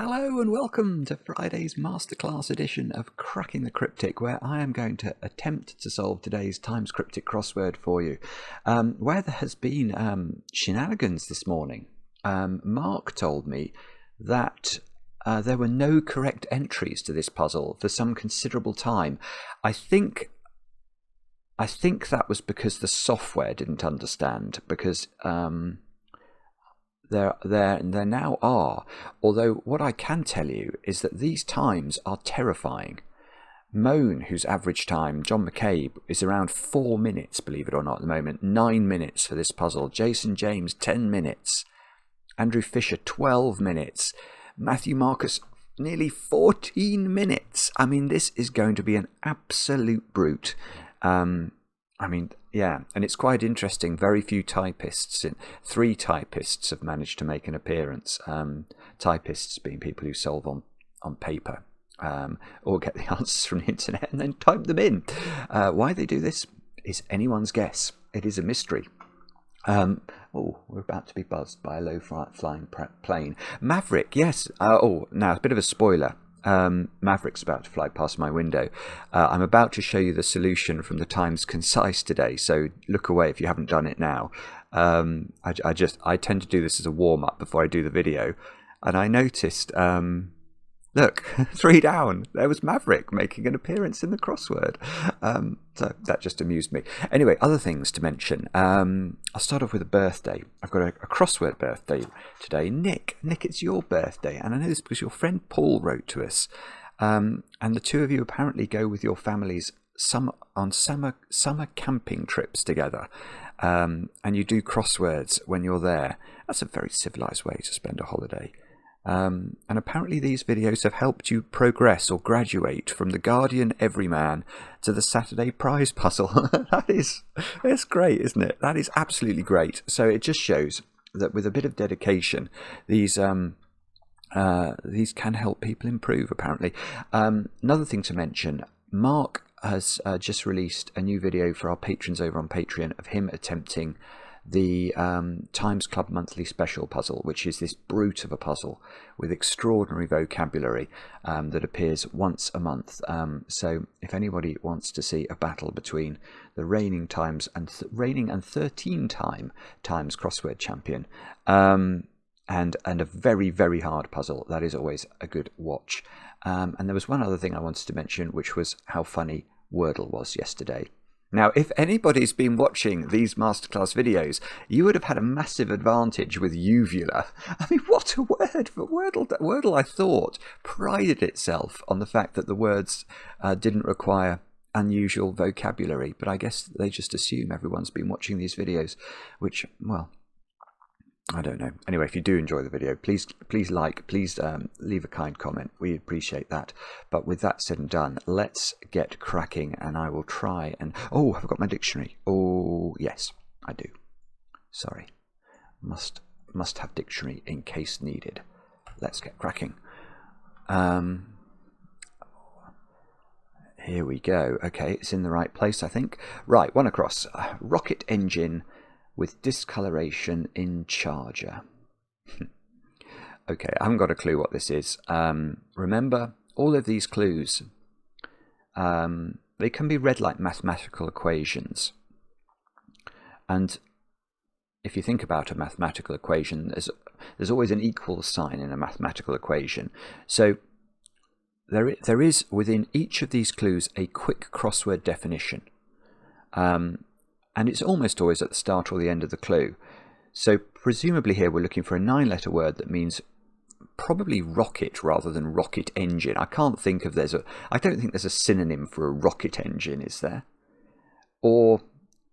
Hello and welcome to Friday's Masterclass edition of Cracking the Cryptic, where I am going to attempt to solve today's Times Cryptic crossword for you. Where there has been shenanigans this morning. Mark told me that there were no correct entries to this puzzle for some considerable time. I think that was because the software didn't understand, because there now are. Although what I can tell you is that these times are terrifying. Moan, whose average time, John McCabe, is around 4 minutes, believe it or not, at the moment. 9 minutes for this puzzle. Jason James, 10 minutes. Andrew Fisher, 12 minutes. Matthew Marcus, nearly 14 minutes. I mean, this is going to be an absolute brute. Yeah, and it's quite interesting. Very few typists, 3 typists have managed to make an appearance. Typists being people who solve on paper or get the answers from the internet and then type them in. Why they do this is anyone's guess. It is a mystery. We're about to be buzzed by a low-flying plane. Maverick, yes. Now, a bit of a spoiler. Maverick's about to fly past my window. I'm about to show you the solution from the Times Concise today, so look away if you haven't done it now. I tend to do this as a warm-up before I do the video, and I noticed, look, 3 down, there was Maverick making an appearance in the crossword. So that just amused me. Anyway, other things to mention. I'll start off with a birthday. I've got a crossword birthday today. Nick, it's your birthday. And I know this because your friend Paul wrote to us. And the two of you apparently go with your families on summer camping trips together. And you do crosswords when you're there. That's a very civilized way to spend a holiday. And apparently these videos have helped you progress or graduate from the Guardian Everyman to the Saturday Prize Puzzle. That's great, isn't it? That is absolutely great. So it just shows that with a bit of dedication, these can help people improve, apparently. Another thing to mention, Mark has just released a new video for our patrons over on Patreon of him attempting the Times Club Monthly Special puzzle, which is this brute of a puzzle with extraordinary vocabulary that appears once a month. So if anybody wants to see a battle between the reigning and 13-time Times crossword champion and a very, very hard puzzle, that is always a good watch. And there was one other thing I wanted to mention, which was how funny Wordle was yesterday. Now, if anybody's been watching these masterclass videos, you would have had a massive advantage with uvula. I mean, what a word! But Wordle, I thought, prided itself on the fact that the words didn't require unusual vocabulary. But I guess they just assume everyone's been watching these videos, which, well, I don't know. Anyway, if you do enjoy the video, please leave a kind comment. We appreciate that. But with that said and done, let's get cracking, and I will try and... Oh, I've got my dictionary. Oh, yes, I do. Sorry. Must have dictionary in case needed. Let's get cracking. Here we go. Okay, it's in the right place, I think. Right, one across. Rocket engine with discoloration in charger. Okay, I haven't got a clue what this is. Remember, all of these clues, they can be read like mathematical equations. And if you think about a mathematical equation, there's always an equal sign in a mathematical equation. So there is within each of these clues a quick crossword definition. And it's almost always at the start or the end of the clue. So presumably here we're looking for a 9-letter word that means probably rocket rather than rocket engine. I don't think there's a synonym for a rocket engine, is there? Or,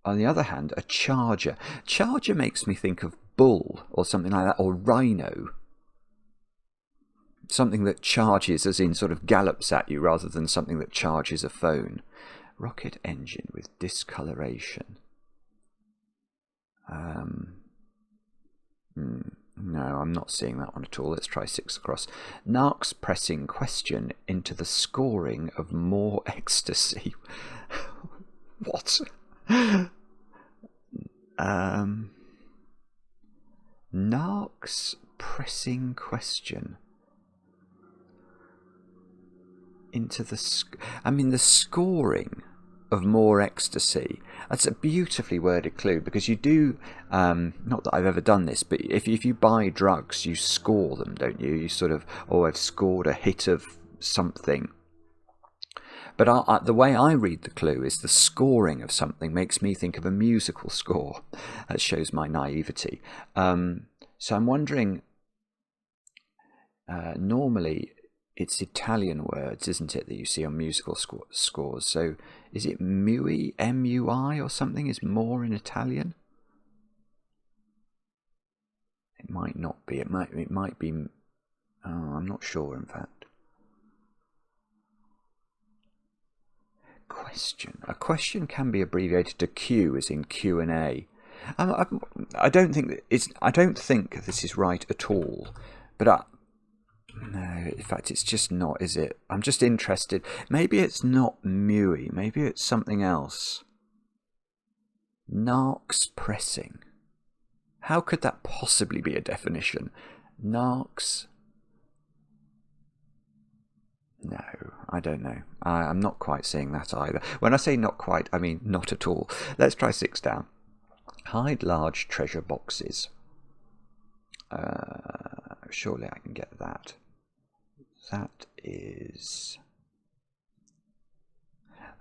on the other hand, a charger. Charger makes me think of bull or something like that, or rhino. Something that charges, as in sort of gallops at you, rather than something that charges a phone. Rocket engine with discoloration. No, I'm not seeing that one at all. Let's try 6 across. Narc's pressing question into the scoring of more ecstasy. What? Narc's pressing question. into the scoring of more ecstasy. That's a beautifully worded clue, because you do, not that I've ever done this, but if you buy drugs, you score them, don't you? You sort of, I've scored a hit of something. But the way I read the clue is the scoring of something makes me think of a musical score. That shows my naivety. So I'm wondering, normally it's Italian words, isn't it, that you see on musical scores? So is it MUI, M-U-I or something? Is more in Italian? It might not be. It might be. Oh, I'm not sure, in fact. Question. A question can be abbreviated to Q, as in Q&A. I don't think this is right at all. But no, in fact, it's just not, is it? I'm just interested. Maybe it's not MUI. Maybe it's something else. Narcs pressing. How could that possibly be a definition? Narcs. No, I don't know. I'm not quite seeing that either. When I say not quite, I mean not at all. Let's try 6 down. Hide large treasure boxes. Surely I can get that. That is...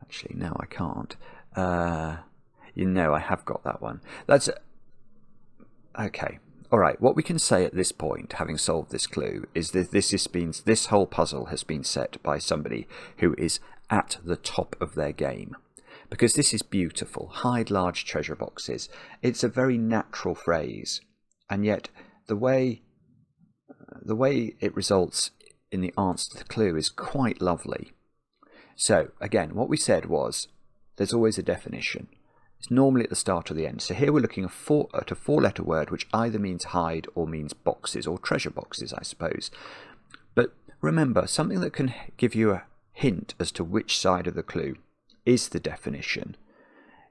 Actually, no, I can't. I have got that one. That's... Okay. All right, what we can say at this point, having solved this clue, is that this whole puzzle has been set by somebody who is at the top of their game. Because this is beautiful. Hide large treasure boxes. It's a very natural phrase. And yet, the way it results in the answer to the clue is quite lovely. So, again, what we said was, there's always a definition. It's normally at the start or the end. So here we're looking at a 4-letter word which either means hide or means boxes, or treasure boxes, I suppose. But remember, something that can give you a hint as to which side of the clue is the definition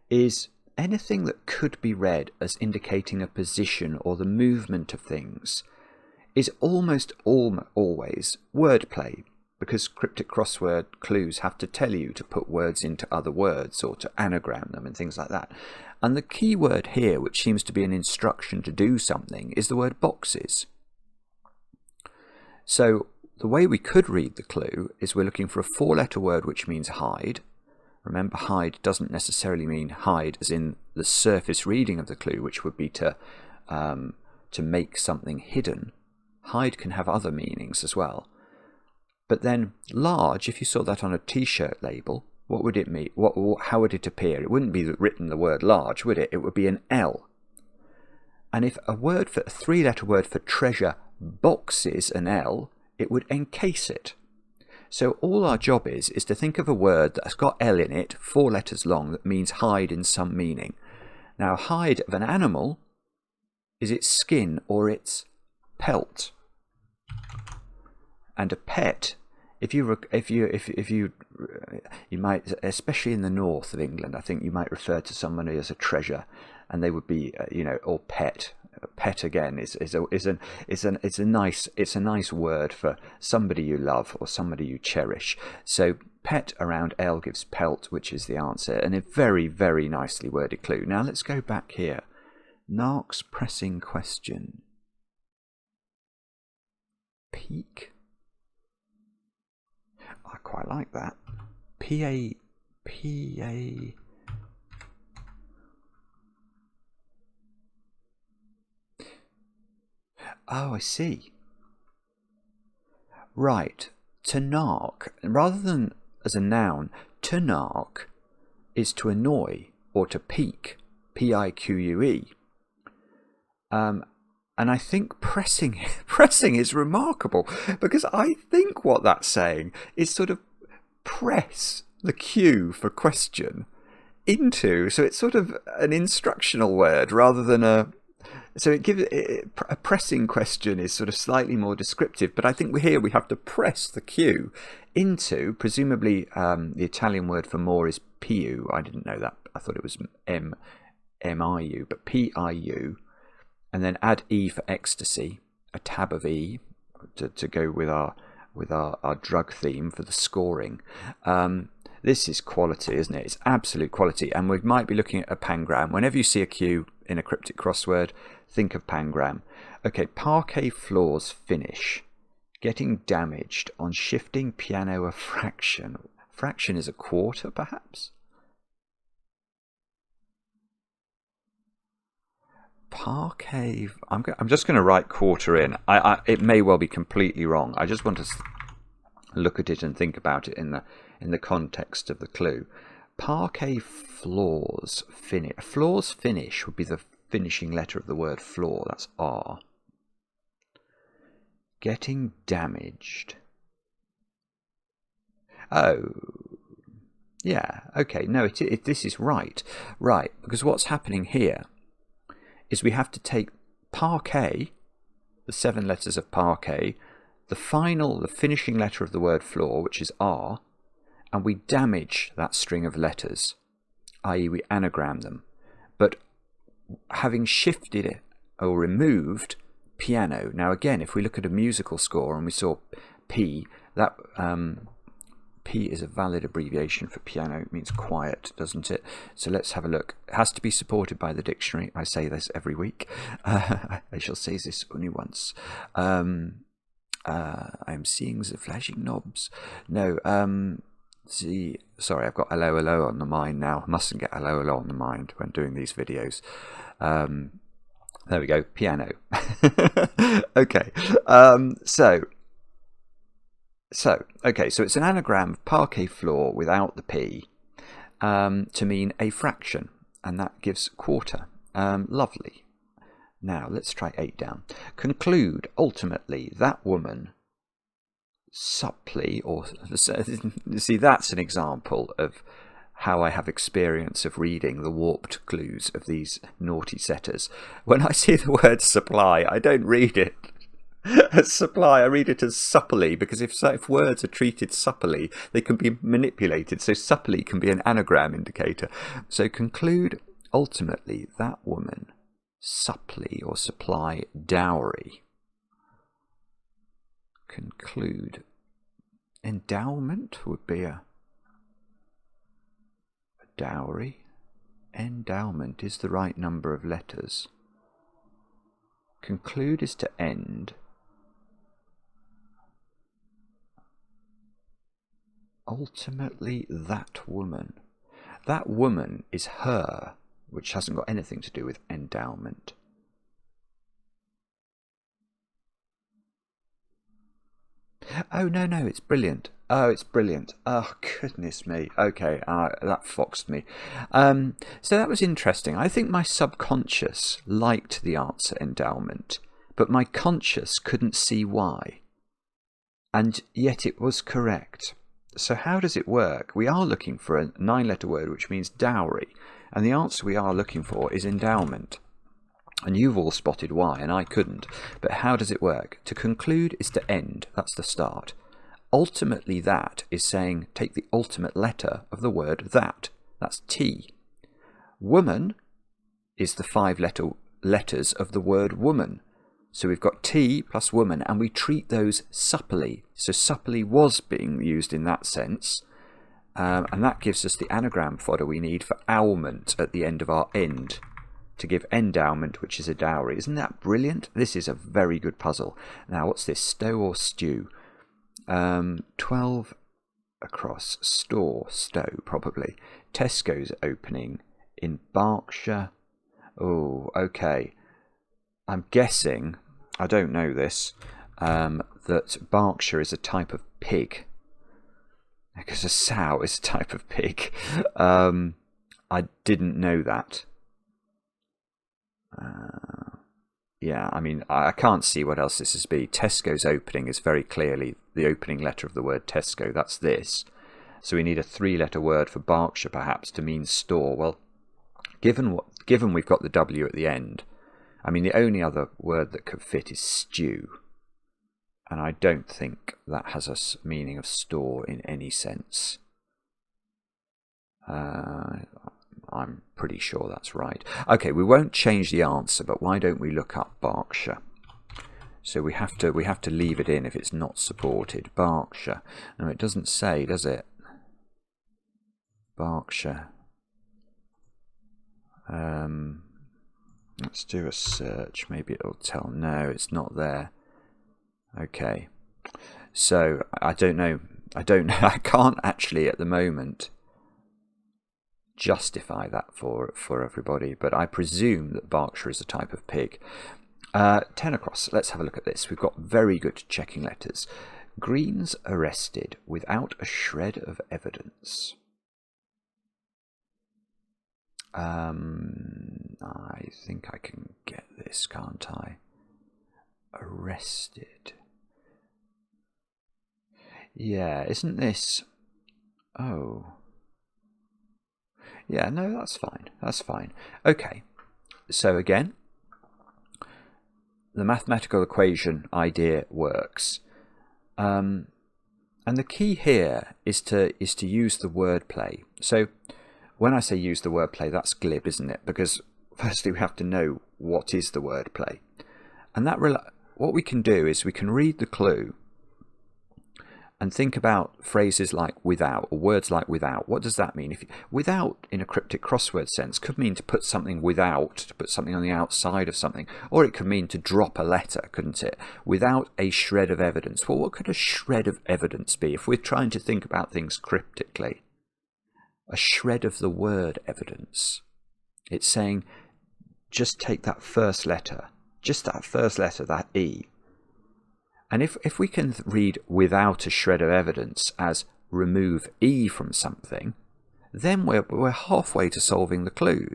is anything that could be read as indicating a position or the movement of things is almost always wordplay. Because cryptic crossword clues have to tell you to put words into other words or to anagram them and things like that. And the key word here, which seems to be an instruction to do something, is the word boxes. So the way we could read the clue is we're looking for a 4-letter word which means hide. Remember, hide doesn't necessarily mean hide as in the surface reading of the clue, which would be to make something hidden. Hide can have other meanings as well. But then large, if you saw that on a t-shirt label, what would it mean? How would it appear? It wouldn't be written the word large, would it? It would be an L. And if a 3-letter word for treasure boxes an L, it would encase it. So all our job is to think of a word that's got L in it, 4 letters long, that means hide in some meaning. Now, hide of an animal is its skin or its pelt. And a pet, you might, especially in the north of England, I think you might refer to somebody as a treasure, and they would be, or pet. Pet again is a nice word for somebody you love or somebody you cherish. So pet around L gives pelt, which is the answer, and a very, very nicely worded clue. Now let's go back here. Narcs pressing question. Peak. I quite like that. P-A... Oh, I see. Right. To narc, rather than as a noun, to narc is to annoy or to pique. P-I-Q-U-E. And I think pressing is remarkable, because I think what that's saying is sort of press the Q for question into, so it's sort of an instructional word rather than a... So it gives a pressing question is sort of slightly more descriptive, but I think here we have to press the Q into, presumably the Italian word for more is piu. I didn't know that. I thought it was M-I-U, but P-I-U. And then add E for ecstasy, a tab of E to go with our with our drug theme for the scoring. This is quality, isn't it? It's absolute quality. And we might be looking at a pangram. Whenever you see a Q in a cryptic crossword, think of pangram. Okay, parquet floors finish. Getting damaged on shifting piano a fraction. Fraction is a quarter, perhaps? Parquet. I'm just going to write quarter in. It may well be completely wrong. I just want to look at it and think about it in the context of the clue. Parquet floors finish. Floors finish would be the finishing letter of the word floor. That's R. Getting damaged. Oh, yeah. Okay. No, this is right. Right, because what's happening here is we have to take parquet, the 7 letters of parquet, the finishing letter of the word floor, which is R, and we damage that string of letters, i.e. we anagram them. But having shifted it or removed piano, now again, if we look at a musical score and we saw P, that P is a valid abbreviation for piano. It means quiet, doesn't it? So let's have a look. It has to be supported by the dictionary. I say this every week. I shall say this only once. I'm seeing the flashing knobs. No, sorry, I've got hello, hello on the mind now. I mustn't get hello, hello on the mind when doing these videos. There we go, piano. Okay, okay, so it's an anagram of parquet floor without the P to mean a fraction, and that gives quarter. Lovely. Now, let's try 8 down. Conclude, ultimately, that woman supply, or see, that's an example of how I have experience of reading the warped clues of these naughty setters. When I see the word supply, I don't read it as supply, I read it as supply, because if words are treated supply, they can be manipulated. So supply can be an anagram indicator. So conclude, ultimately, that woman supply or supply dowry. Conclude. Endowment would be a dowry. Endowment is the right number of letters. Conclude is to end. Ultimately, that woman. That woman is her, which hasn't got anything to do with endowment. Oh, no, it's brilliant. Oh, it's brilliant. Oh, goodness me. Okay, that foxed me. So that was interesting. I think my subconscious liked the answer endowment, but my conscious couldn't see why. And yet it was correct. So how does it work? We are looking for a 9-letter word which means dowry, and the answer we are looking for is endowment. And you've all spotted why, and I couldn't. But how does it work? To conclude is to end. That's the start. Ultimately, that is saying take the ultimate letter of the word that. That's T. Woman is the 5 letters of the word woman. So we've got T plus woman, and we treat those supply. So supply was being used in that sense. And that gives us the anagram fodder we need for owlment at the end of our end, to give endowment, which is a dowry. Isn't that brilliant? This is a very good puzzle. Now, what's this? Stow or stew? 12 across. Store, stow, probably. Tesco's opening in Berkshire. Oh, okay. I'm guessing, I don't know this, that Berkshire is a type of pig. Because a sow is a type of pig. I didn't know that. Yeah, I mean, I can't see what else this is be. Tesco's opening is very clearly the opening letter of the word Tesco. That's this. So we need a 3-letter word for Berkshire, perhaps, to mean store. Well, given we've got the W at the end, I mean, the only other word that could fit is stew. And I don't think that has a meaning of store in any sense. I'm pretty sure that's right. Okay, we won't change the answer, but why don't we look up Berkshire? So we have to leave it in if it's not supported. Berkshire. No, it doesn't say, does it? Berkshire. Let's do a search. Maybe it'll tell. No, it's not there. Okay. So I don't know. I can't actually at the moment justify that for everybody, but I presume that Berkshire is a type of pig. 10 across. Let's have a look at this. We've got very good checking letters. Greens arrested without a shred of evidence. I think I can get this, can't I? Arrested. Yeah, isn't this... Oh. Yeah, no, that's fine. That's fine. Okay. So again, the mathematical equation idea works. And the key here is to use the wordplay. So when I say use the wordplay, that's glib, isn't it? Because firstly, we have to know what is the wordplay. And that what we can do is we can read the clue and think about phrases like without, or words like without. What does that mean? Without, in a cryptic crossword sense, could mean to put something without, to put something on the outside of something. Or it could mean to drop a letter, couldn't it? Without a shred of evidence. Well, what could a shred of evidence be if we're trying to think about things cryptically? A shred of the word evidence. It's saying, just take that first letter, that E. And if we can read without a shred of evidence as remove E from something, then we're halfway to solving the clue.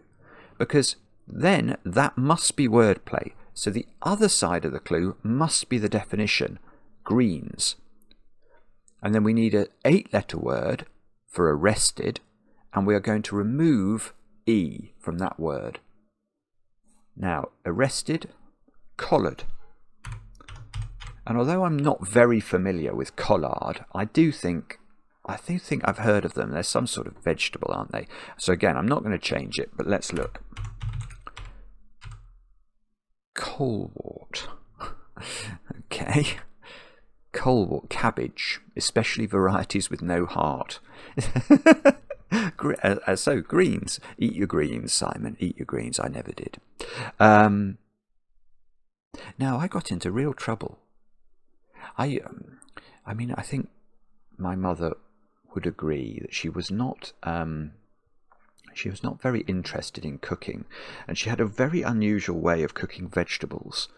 Because then that must be wordplay. So the other side of the clue must be the definition, greens. And then we need an 8-letter word for arrested, and we are going to remove E from that word. Now, arrested, collared. And although I'm not very familiar with collard, I do think I've heard of them. They're some sort of vegetable, aren't they? So again, I'm not going to change it, but let's look. Colewort. Okay. Colewort, cabbage, especially varieties with no heart. So greens. Eat your greens, Simon. Eat your greens. I never did. Now, I got into real trouble. I mean, I think my mother would agree that she was not very interested in cooking, and she had a very unusual way of cooking vegetables,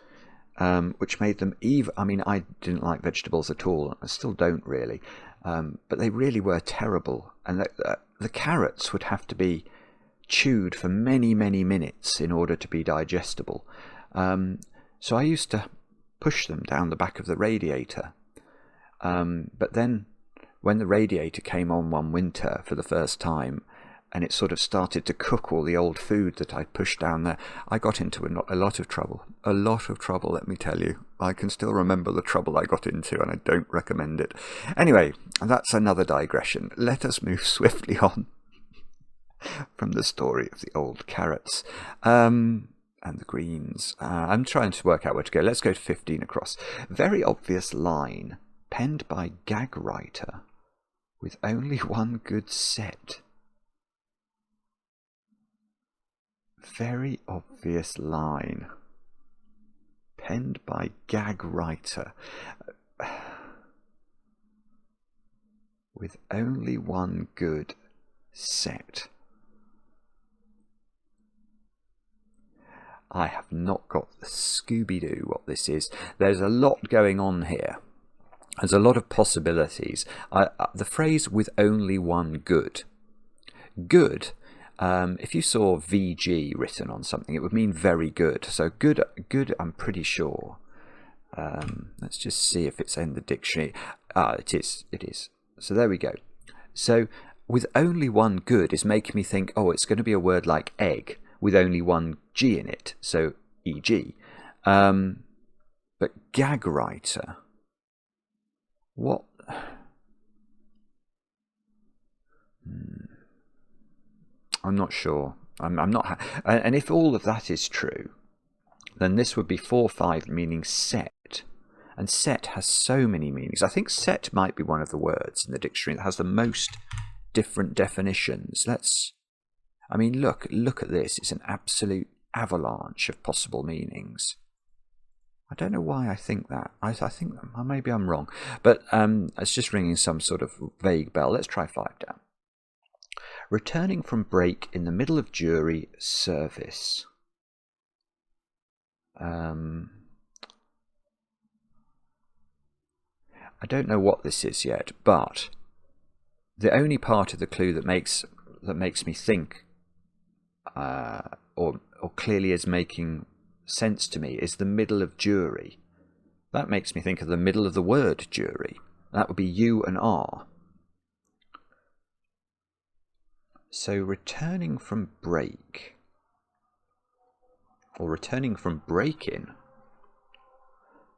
which made them even. I mean, I didn't like vegetables at all. I still don't really, but they really were terrible. And the carrots would have to be chewed for many, many minutes in order to be digestible. So I used to push them down the back of the radiator. But then when the radiator came on one winter for the first time, and it sort of started to cook all the old food that I'd pushed down there, I got into a lot of trouble. A lot of trouble, let me tell you. I can still remember the trouble I got into, and I don't recommend it. Anyway, that's another digression. Let us move swiftly on from the story of the old carrots. And the greens. I'm trying to work out where to go. Let's go to 15 across. Very obvious line, penned by gag writer, with only one good set. Very obvious line, penned by gag writer, with only one good set. I have not got the Scooby-Doo what this is. There's a lot going on here. There's a lot of possibilities. The phrase with only one good. Good, if you saw VG written on something, it would mean very good. So good, I'm pretty sure. Let's just see if it's in the dictionary. It is. So there we go. So with only one good is making me think, oh, it's going to be a word like egg, with only one G in it, so E.G. But gag writer, what? I'm not sure. I'm not. And if all of that is true, then this would be 4-5, meaning set. And set has so many meanings. I think set might be one of the words in the dictionary that has the most different definitions. I mean, look at this. It's an absolute avalanche of possible meanings. I don't know why I think that. I think maybe I'm wrong. But it's just ringing some sort of vague bell. Let's try 5 down. Returning from break in the middle of jury service. I don't know what this is yet, but the only part of the clue that makes me think, or clearly is making sense to me, is the middle of jury. That makes me think of the middle of the word jury. That would be U and R. So returning from break, or returning from break-in,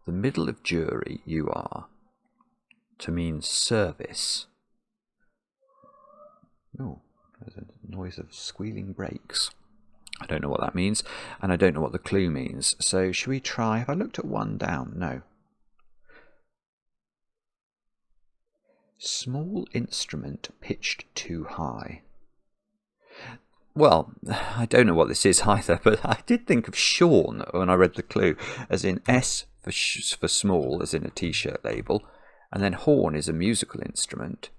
the middle of jury, you are, to mean service. Oh, there's a noise of squealing brakes. I don't know what that means, and I don't know what the clue means. So should we try? Have I looked at 1 down? No. Small instrument pitched too high. Well, I don't know what this is either, but I did think of Sean when I read the clue, as in S for small, as in a t-shirt label, and then horn is a musical instrument.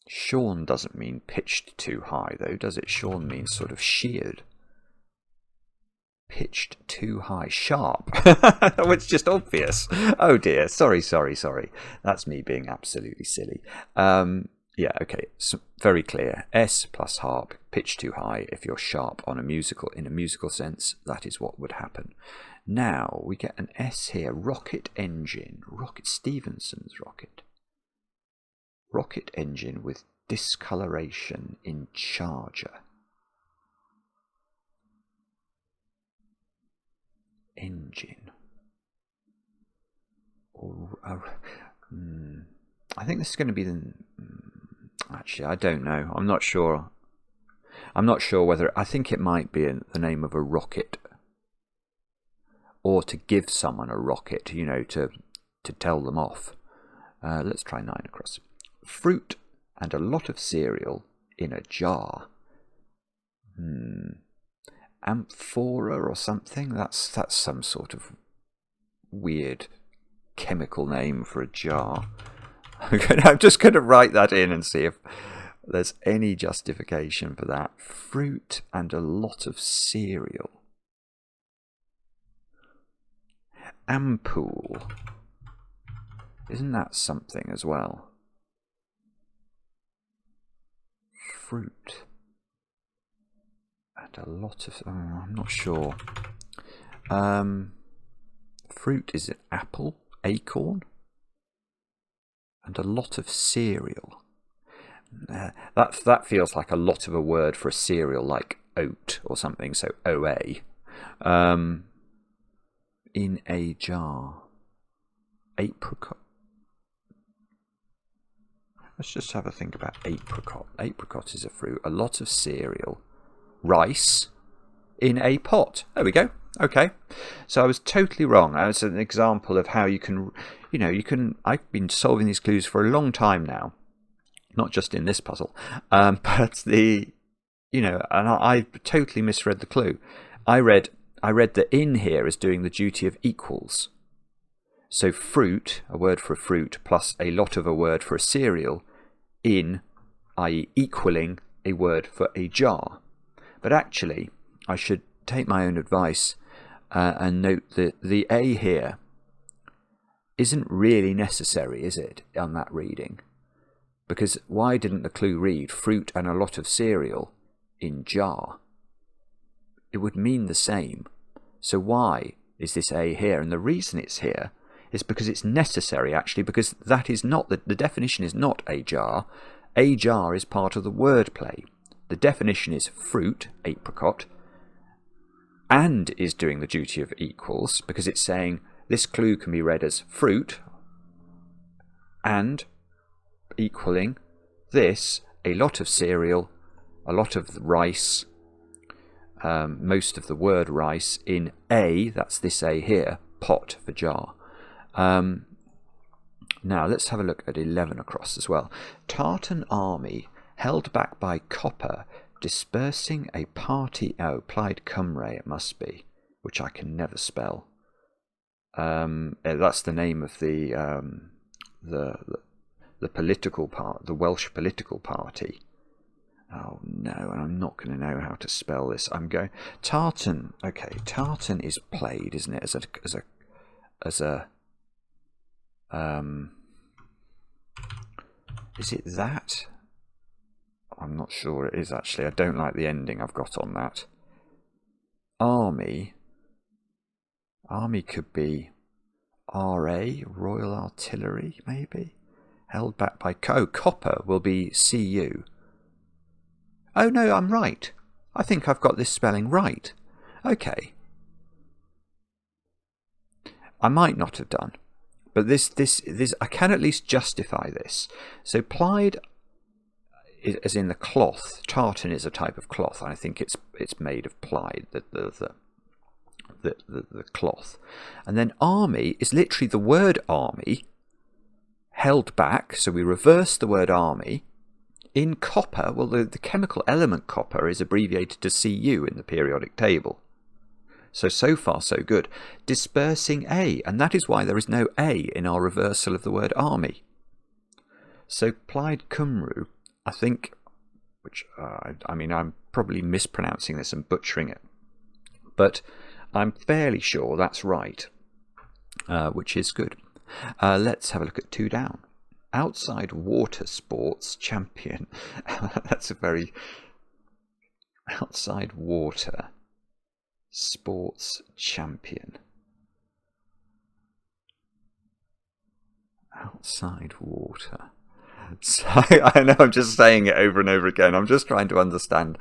Sean doesn't mean pitched too high, though, does it? Sean means sort of sheared. Pitched too high. Sharp. Oh, it's just obvious. Oh dear. Sorry. That's me being absolutely silly. Yeah, okay. So very clear. S plus harp, pitch too high. If you're sharp in a musical sense, that is what would happen. Now we get an S here. Rocket engine. Stevenson's rocket. Rocket engine with discoloration in charger. Engine. I think this is going to be the... Actually, I don't know. I'm not sure. I'm not sure whether... I think it might be the name of a rocket. Or to give someone a rocket, you know, to tell them off. Let's try 9 across. Fruit and a lot of cereal in a jar. Amphora or something? That's some sort of weird chemical name for a jar. I'm just going to write that in and see if there's any justification for that. Fruit and a lot of cereal. Ampoule. Isn't that something as well? Fruit. And a lot of... I'm not sure. Fruit, is it apple? Acorn? And a lot of cereal. That feels like a lot of a word for a cereal, like oat or something, so OA. In a jar. Apricot. Let's just have a think about apricot. Apricot is a fruit. A lot of cereal. Rice in a pot. There we go. Okay. So I was totally wrong. That's an example of how you can, I've been solving these clues for a long time now. Not just in this puzzle. But and I totally misread the clue. I read the in here as doing the duty of equals. So fruit, a word for a fruit, plus a lot of a word for a cereal, in, i.e. equaling a word for a jar. But actually, I should take my own advice and note that the A here isn't really necessary, is it, on that reading? Because why didn't the clue read fruit and a lot of cereal in jar? It would mean the same. So why is this A here? And the reason it's here is because it's necessary, actually, because that is not the definition is not a jar. A jar is part of the wordplay. The definition is fruit, apricot, and is doing the duty of equals, because it's saying this clue can be read as fruit and equaling this, a lot of cereal, a lot of rice, most of the word rice in A, that's this A here, pot for jar. Now let's have a look at 11 across as well. Tartan army held back by copper, dispersing a party. Oh, Plaid Cymru it must be, which I can never spell. That's the name of the political part, the Welsh political party. Oh no, and I'm not going to know how to spell this. I'm going tartan. Okay, tartan is played, isn't it? As a is it that? I'm not sure it is actually. I don't like the ending I've got on that. Army could be RA, Royal Artillery, maybe? Held back by copper will be CU. Oh no, I'm right. I think I've got this spelling right. Okay. I might not have done, but this I can at least justify this. So Plaid, as in the cloth, tartan is a type of cloth. I think it's made of Plaid, the cloth. And then army is literally the word army held back, so we reverse the word army. In copper, well, the chemical element copper is abbreviated to Cu in the periodic table. So far so good. Dispersing A, and that is why there is no A in our reversal of the word army. So Plaid Cymru, I think, which I mean I'm probably mispronouncing this and butchering it, but I'm fairly sure that's right, which is good. Let's have a look at 2 down. Outside water sports champion. That's a very outside water sports champion. Outside water. So I know I'm just saying it over and over again. I'm just trying to understand.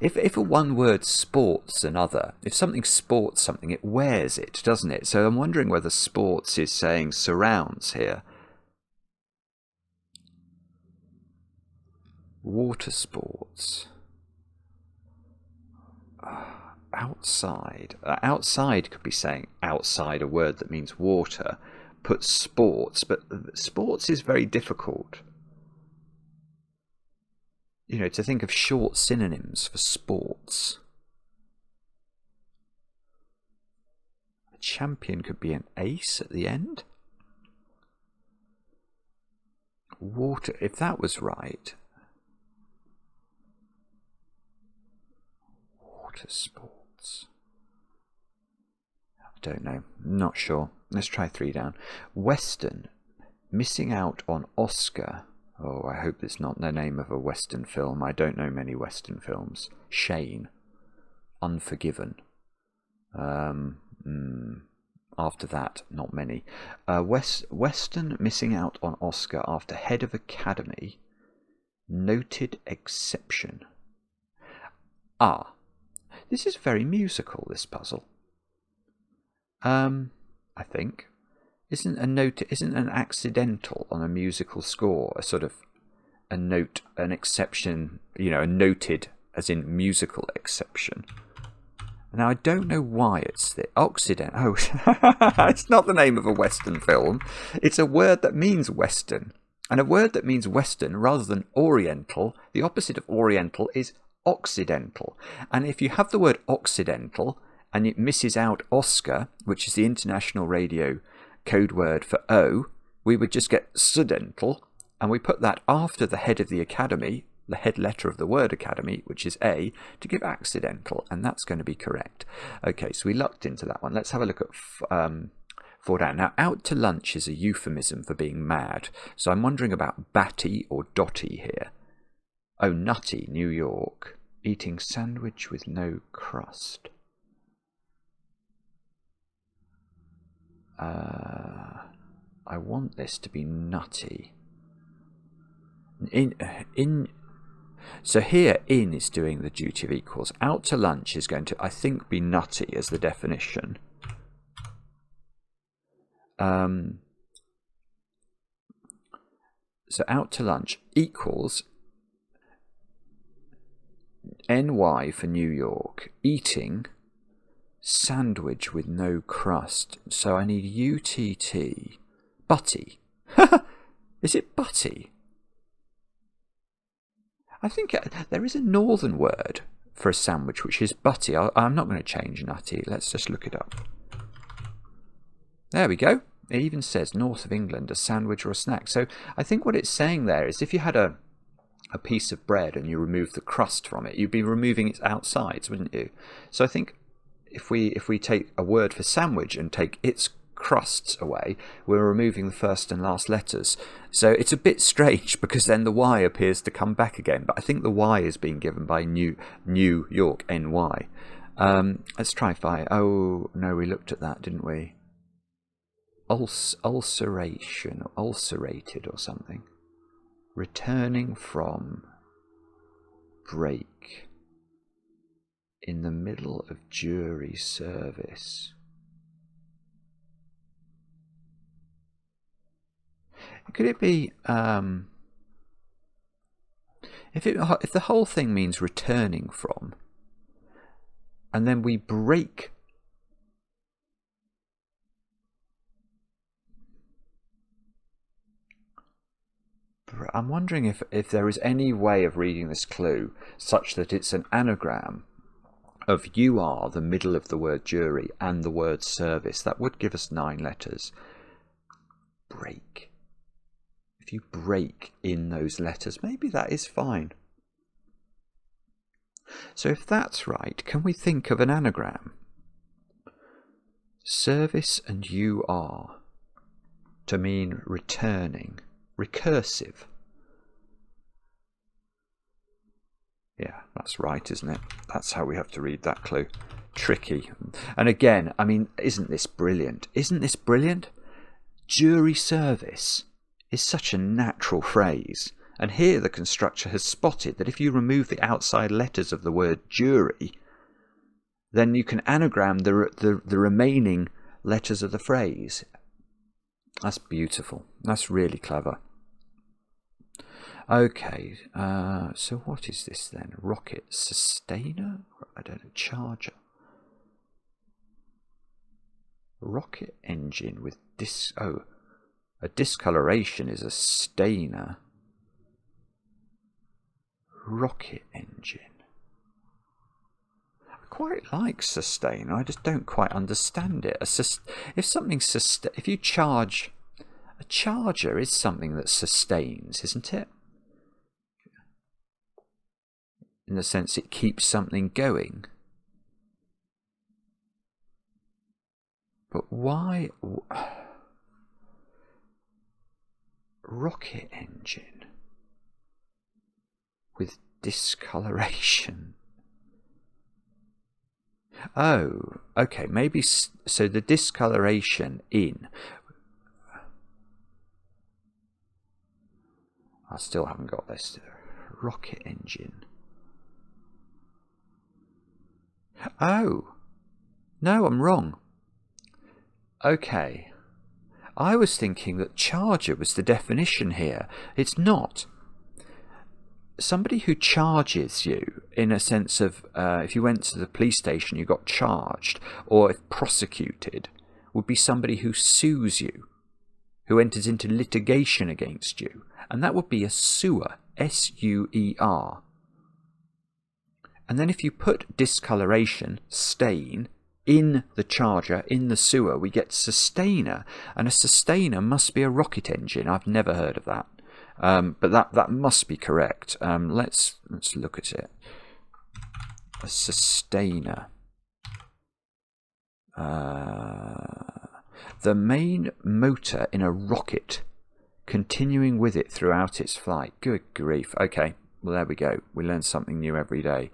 If a one word sports another, if something sports something, it wears it, doesn't it? So I'm wondering whether sports is saying surrounds here. Water sports. Outside. Outside could be saying outside, a word that means water. Put sports, but sports is very difficult. You know, to think of short synonyms for sports. A champion could be an ace at the end. Water, if that was right. Water sports. I don't know. Not sure. Let's try 3 down. Western. Missing out on Oscar. Oh, I hope it's not the name of a Western film. I don't know many Western films. Shane. Unforgiven. After that, not many. Western missing out on Oscar after head of Academy. Noted exception. This is very musical, this puzzle. I think. Isn't an accidental on a musical score a sort of a note, an exception, you know, a noted as in musical exception? Now I don't know why it's the Occident. Oh, it's not the name of a Western film. It's a word that means Western. And a word that means Western rather than Oriental, the opposite of Oriental is Occidental. And if you have the word Occidental and it misses out Oscar, which is the international radio code word for O, we would just get Sudental, and we put that after the head of the academy, the head letter of the word academy, which is A, to give accidental, and that's going to be correct. Okay, so we lucked into that one. Let's have a look at 4 down. Now, out to lunch is a euphemism for being mad, so I'm wondering about batty or dotty here. Oh, nutty, New York. Eating sandwich with no crust. I want this to be nutty. So here, in is doing the duty of equals. Out to lunch is going to, I think, be nutty as the definition. So out to lunch equals NY for New York. Eating Sandwich with no crust. So I need UTT. Butty. Is it butty? I think there is a northern word for a sandwich which is butty. I'm not going to change nutty. Let's just look it up. There we go. It even says north of England, a sandwich or a snack. So I think what it's saying there is if you had a piece of bread and you remove the crust from it, you'd be removing its outsides, wouldn't you? So I think if we take a word for sandwich and take its crusts away, we're removing the first and last letters. So it's a bit strange because then the Y appears to come back again. But I think the Y is being given by New York, NY. Let's try oh, no, we looked at that, didn't we? Ulceration, or ulcerated or something. Returning from break in the middle of jury service. Could it be if the whole thing means returning from, and then we break? I'm wondering if there is any way of reading this clue such that it's an anagram of you are the middle of the word jury and the word service. That would give us 9 letters. Break. If you break in those letters, maybe that is fine. So if that's right, can we think of an anagram? Service and you are to mean returning. Recursive. Yeah, that's right, isn't it? That's how we have to read that clue. Tricky. And again, I mean, isn't this brilliant? Isn't this brilliant? Jury service is such a natural phrase. And here the constructor has spotted that if you remove the outside letters of the word jury, then you can anagram the remaining letters of the phrase. That's beautiful. That's really clever. Okay, so what is this then? Rocket sustainer? I don't know, charger. Rocket engine with a discoloration is a stainer. Rocket engine. I quite like sustainer. I just don't quite understand it. If something's if you charge, a charger is something that sustains, isn't it? In the sense it keeps something going. But why? Rocket engine with discoloration. Oh, okay, maybe so the discoloration in. I still haven't got this. Rocket engine. Oh, no, I'm wrong. Okay. I was thinking that charger was the definition here. It's not. Somebody who charges you, in a sense of if you went to the police station you got charged, or if prosecuted, would be somebody who sues you, who enters into litigation against you. And that would be a suer, S-U-E-R. And then if you put discoloration, stain, in the charger, in the sewer, we get sustainer. And a sustainer must be a rocket engine. I've never heard of that. But that must be correct. Let's look at it. A sustainer. The main motor in a rocket, continuing with it throughout its flight. Good grief. Okay. Well, there we go. We learn something new every day.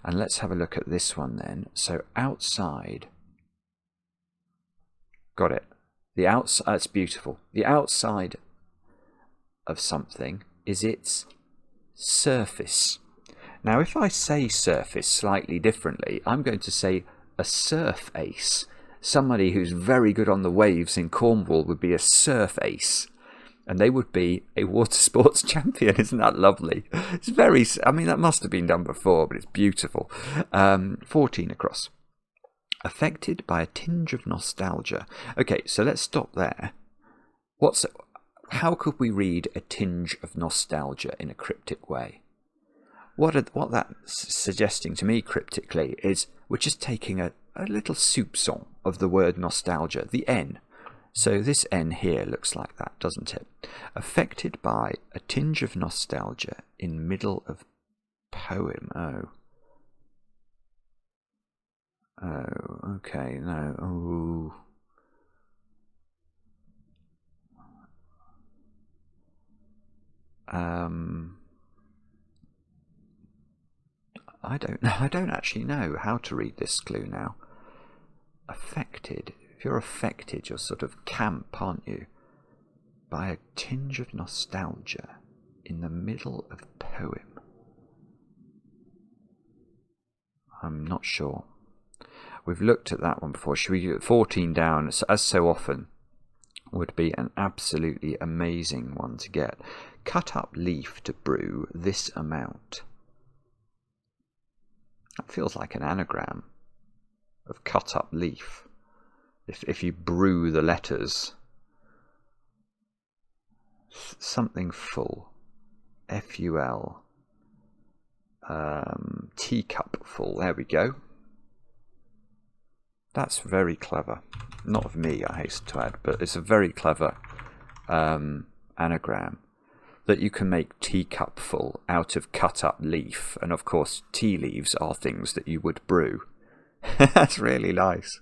And let's have a look at this one then. So outside. Got it. The outside. That's beautiful. The outside of something is its surface. Now, if I say surface slightly differently, I'm going to say a surf ace. Somebody who's very good on the waves in Cornwall would be a surf ace. And they would be a water sports champion. Isn't that lovely? It's very, I mean, that must have been done before, but it's beautiful. 14 across. Affected by a tinge of nostalgia. Okay, so let's stop there. How could we read a tinge of nostalgia in a cryptic way? What that's suggesting to me cryptically is we're just taking a little soupçon of the word nostalgia, the N. So this N here looks like that, doesn't it? Affected by a tinge of nostalgia in middle of poem. Oh, okay, no. Oh. I don't know. I don't actually know how to read this clue now. Affected. If you're affected, you're sort of camp, aren't you? By a tinge of nostalgia in the middle of poem. I'm not sure. We've looked at that one before. Should we do 14 down, as so often, would be an absolutely amazing one to get. Cut up leaf to brew this amount. That feels like an anagram of cut up leaf. If you brew the letters, something full, F-U-L, teacup full. There we go. That's very clever. Not of me, I hasten to add, but it's a very clever anagram. That you can make teacup full out of cut up leaf, and of course tea leaves are things that you would brew. That's really nice.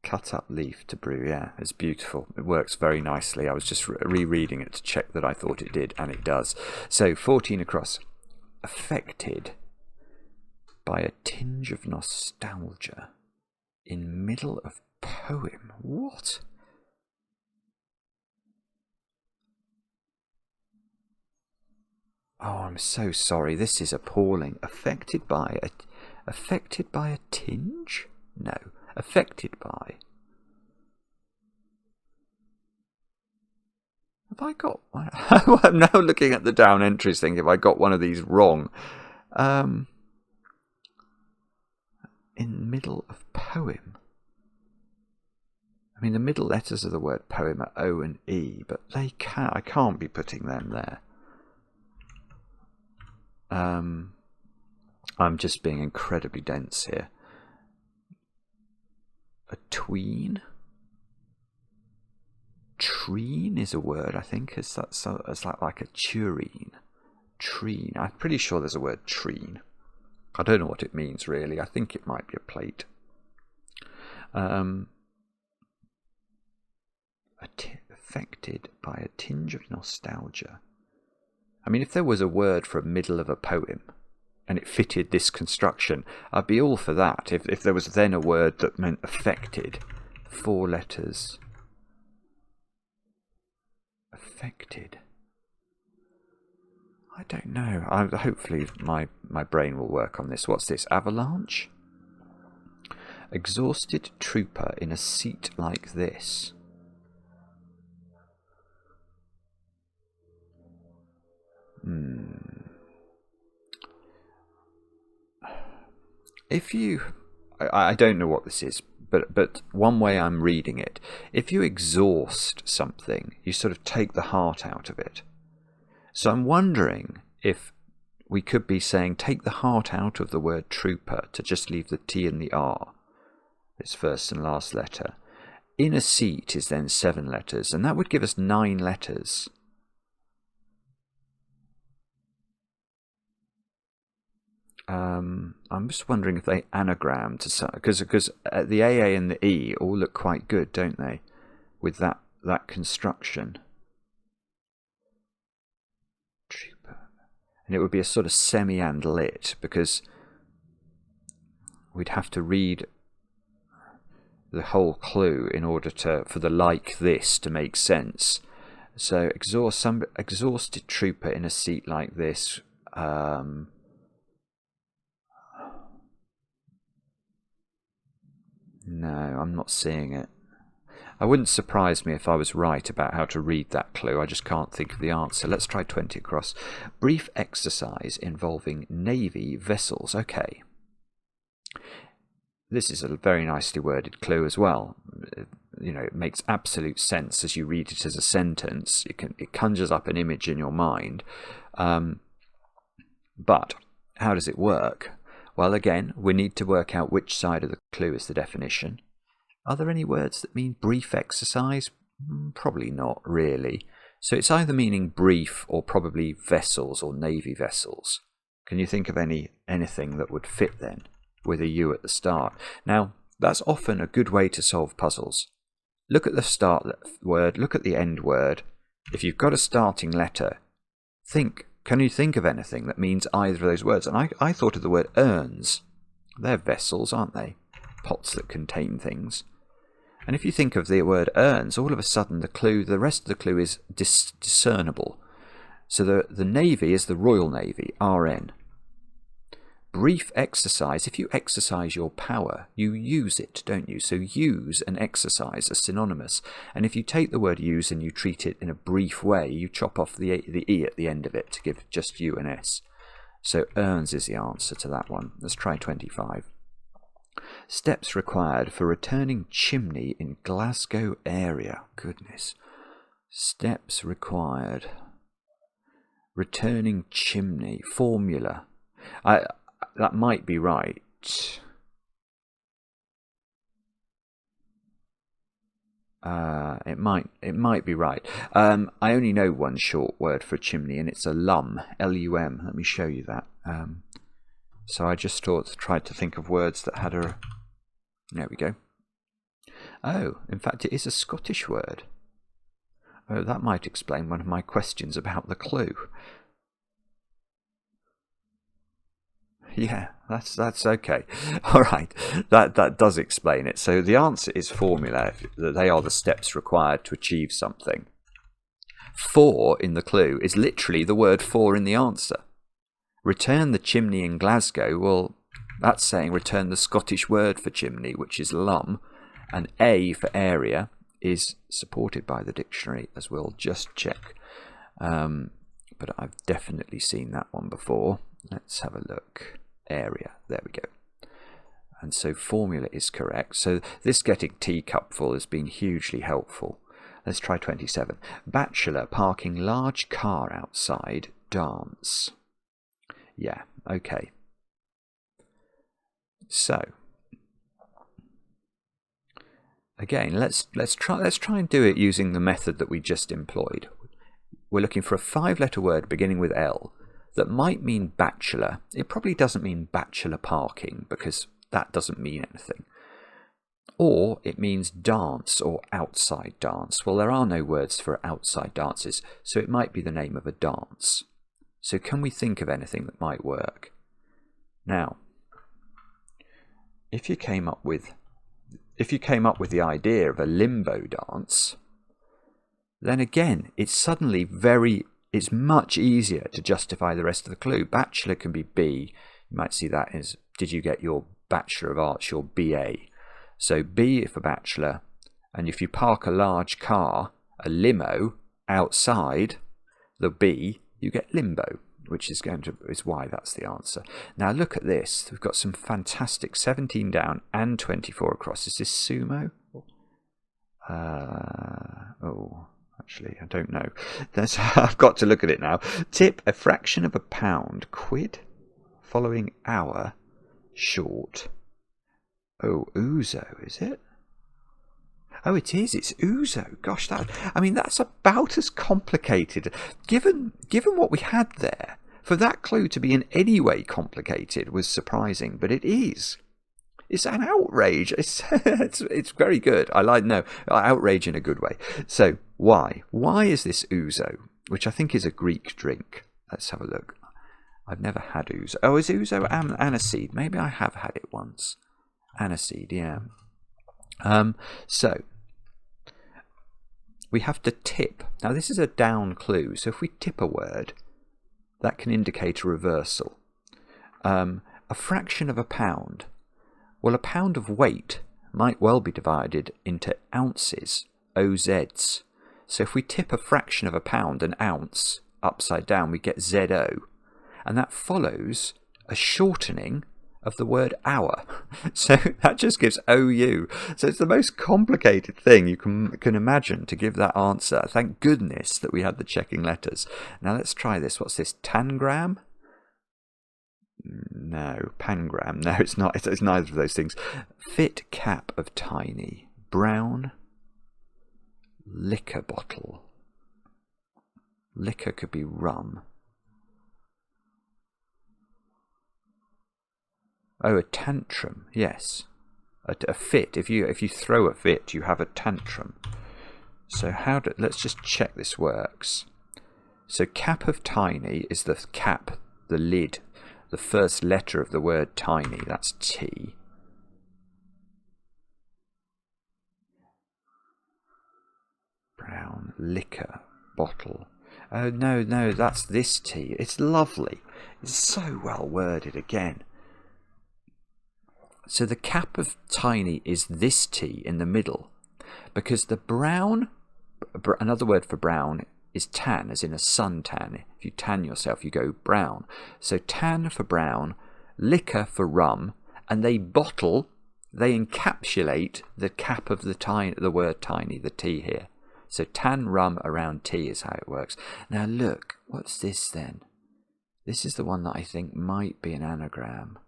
Cut up leaf to brew, yeah, it's beautiful. It works very nicely. I was just rereading it to check that I thought it did, and it does. So 14 across. Affected by a tinge of nostalgia in middle of poem. What? Oh, I'm so sorry. This is appalling. Affected by a tinge? No. Affected by. Have I got one? I'm now looking at the down entries thinking, have I got one of these wrong? In middle of poem. I mean, the middle letters of the word poem are O and E, but I can't be putting them there. I'm just being incredibly dense here. A tween? Treen is a word, I think. It's like a tureen. Treen. I'm pretty sure there's a word treen. I don't know what it means really. I think it might be a plate. Affected by a tinge of nostalgia. I mean, if there was a word for a middle of a poem and it fitted this construction, I'd be all for that. If there was then a word that meant affected, 4 letters. Affected. I don't know. Hopefully my brain will work on this. What's this? Avalanche? Exhausted trooper in a seat like this. If you... I don't know what this is, but one way I'm reading it, if you exhaust something, you sort of take the heart out of it. So I'm wondering if we could be saying take the heart out of the word trooper to just leave the T and the R, its first and last letter. In a seat is then 7 letters, and that would give us 9 letters. I'm just wondering if they anagram to some, because the AA and the E all look quite good, don't they, with that construction. Trooper. And it would be a sort of semi and lit, because we'd have to read the whole clue in order for the like this to make sense. So exhausted trooper in a seat like this. No, I'm not seeing it. I wouldn't surprise me if I was right about how to read that clue. I just can't think of the answer. Let's try 20 across. Brief exercise involving Navy vessels. Okay. This is a very nicely worded clue as well. You know, it makes absolute sense as you read it as a sentence. It conjures up an image in your mind. But how does it work? Well, again, we need to work out which side of the clue is the definition. Are there any words that mean brief exercise? Probably not, really. So it's either meaning brief or probably vessels or Navy vessels. Can you think of anything that would fit then, with a U at the start? Now, that's often a good way to solve puzzles. Look at the start word, look at the end word. If you've got a starting letter, can you think of anything that means either of those words? And I thought of the word urns. They're vessels, aren't they? Pots that contain things. And if you think of the word urns, all of a sudden the rest of the clue is discernible. So the Navy is the Royal Navy, RN. Brief exercise, if you exercise your power, you use it, don't you? So use and exercise are synonymous. And if you take the word use and you treat it in a brief way, you chop off the E at the end of it to give just U and S. So urns is the answer to that one. Let's try 25. Steps required for returning chimney in Glasgow area. Goodness. Steps required. Returning chimney. Formula. That might be right. It might be right. I only know one short word for chimney, and it's a lum. L-U-M. Let me show you that. So I just tried to think of words that had a... There we go. Oh, in fact, it is a Scottish word. Oh, that might explain one of my questions about the clue. Yeah, that's okay. All right, that does explain it. So the answer is formula. They are the steps required to achieve something. For in the clue is literally the word for in the answer. Return the chimney in Glasgow. Well, that's saying return the Scottish word for chimney, which is lum, and A for area is supported by the dictionary, as we'll just check. But I've definitely seen that one before. Let's have a look. Area. There we go. And so formula is correct. So this getting teacupful has been hugely helpful. Let's try 27. Bachelor parking large car outside dance. Yeah, okay. So again, let's try and do it using the method that we just employed. We're looking for a 5-letter word beginning with L that might mean bachelor. It probably doesn't mean bachelor parking because that doesn't mean anything. Or it means dance or outside dance. Well, there are no words for outside dances, so it might be the name of a dance. So can we think of anything that might work? Now, if you came up with the idea of a limbo dance, then again, it's much easier to justify the rest of the clue. Bachelor can be B. You might see that as, did you get your Bachelor of Arts, your BA? So B for bachelor, and if you park a large car, a limo, outside the B, you get limbo, which is why that's the answer. Now look at this. We've got some fantastic 17 down and 24 across. Is this sumo? Actually, I don't know. I've got to look at it now. Tip, a fraction of a pound. Quid, following hour, short. Oh, ouzo, is it? Oh, it is. It's ouzo. Gosh, that's about as complicated. Given what we had there, for that clue to be in any way complicated was surprising, but it is. It's an outrage. It's very good. Outrage in a good way. So why? Why is this ouzo, which I think is a Greek drink? Let's have a look. I've never had ouzo. Oh, is ouzo aniseed? Maybe I have had it once. Aniseed, yeah. So we have to tip. Now this is a down clue. So if we tip a word, that can indicate a reversal. A fraction of a pound. Well, a pound of weight might well be divided into ounces, OZs. So if we tip a fraction of a pound, an ounce, upside down, we get ZO. And that follows a shortening of the word hour. So that just gives OU. So it's the most complicated thing you can imagine to give that answer. Thank goodness that we had the checking letters. Now let's try this. What's this? Tangram? No. Pangram? No, it's not. It's neither of those things. Fit cap of tiny. Brown liquor bottle. Liquor could be rum. Oh, a tantrum. Yes, a fit. If you throw a fit, you have a tantrum. So let's just check this works. So cap of tiny is the cap, the lid, the first letter of the word tiny. That's T. Brown liquor bottle. Oh no, that's this T. It's lovely. It's so well worded again. So the cap of tiny is this T in the middle, because the brown, another word for brown is tan, as in a suntan. If you tan yourself, you go brown. So tan for brown, liquor for rum, and they encapsulate the cap of the word tiny, the T here. So tan rum around T is how it works. Now look, what's this then? This is the one that I think might be an anagram.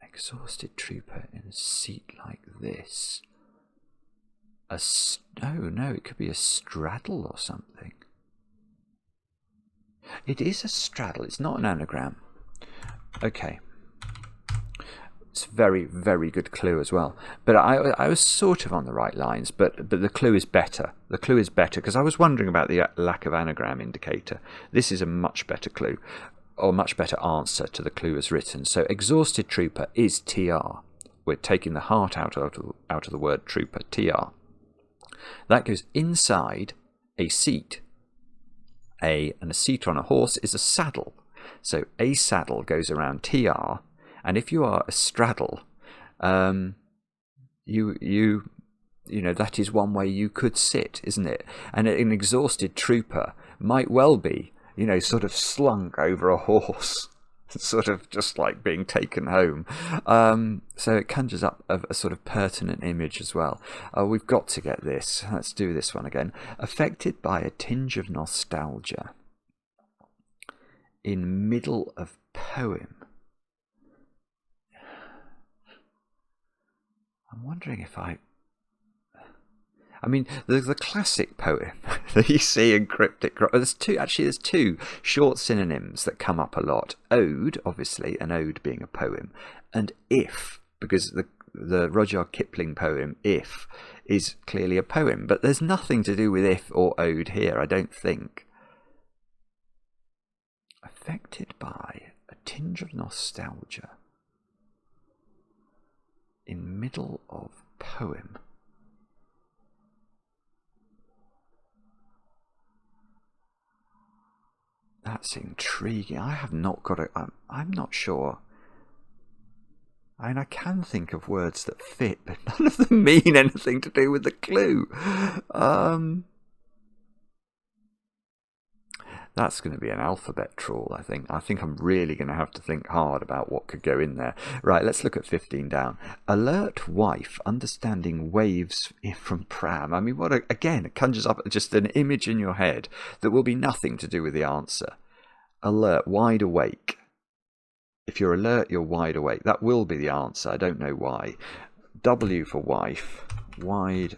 Exhausted trooper in a seat like this. No, it could be a straddle or something. It is a straddle. It's not an anagram. Okay. It's a very, very good clue as well. But I was sort of on the right lines, but the clue is better. The clue is better because I was wondering about the lack of anagram indicator. This is a much better clue, or much better answer to the clue as written. So exhausted trooper is TR. We're taking the heart out of the word trooper, TR. That goes inside a seat. And a seat on a horse is a saddle. So a saddle goes around TR. And if you are a straddle, you know, that is one way you could sit, isn't it? And an exhausted trooper might well be, you know, sort of slung over a horse, sort of just like being taken home. So it conjures up a sort of pertinent image as well. We've got to get this. Let's do this one again. Affected by a tinge of nostalgia. In middle of poem. I'm wondering if I mean, the classic poem that you see in Cryptic. There's two short synonyms that come up a lot. Ode, obviously, an ode being a poem, and if, because the Rudyard Kipling poem If is clearly a poem, but there's nothing to do with if or ode here, I don't think. Affected by a tinge of nostalgia. In middle of poem. That's intriguing. I have not got I'm not sure. I mean, I can think of words that fit, but none of them mean anything to do with the clue. That's going to be an alphabet trawl, I think. I think I'm really going to have to think hard about what could go in there. Right, let's look at 15 down. Alert wife understanding waves from pram. I mean, again, it conjures up just an image in your head that will be nothing to do with the answer. Alert, wide awake. If you're alert, you're wide awake. That will be the answer. I don't know why. W for wife. Wide.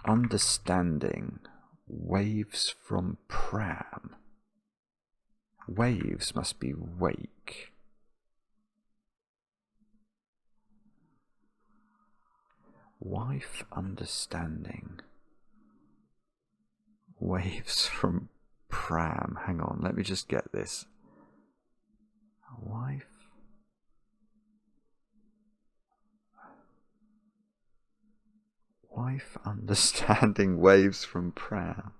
Understanding. Waves from pram. Waves must be wake. Wife understanding. Waves from pram. Hang on, let me just get this. Wife. Wife understanding waves from pram.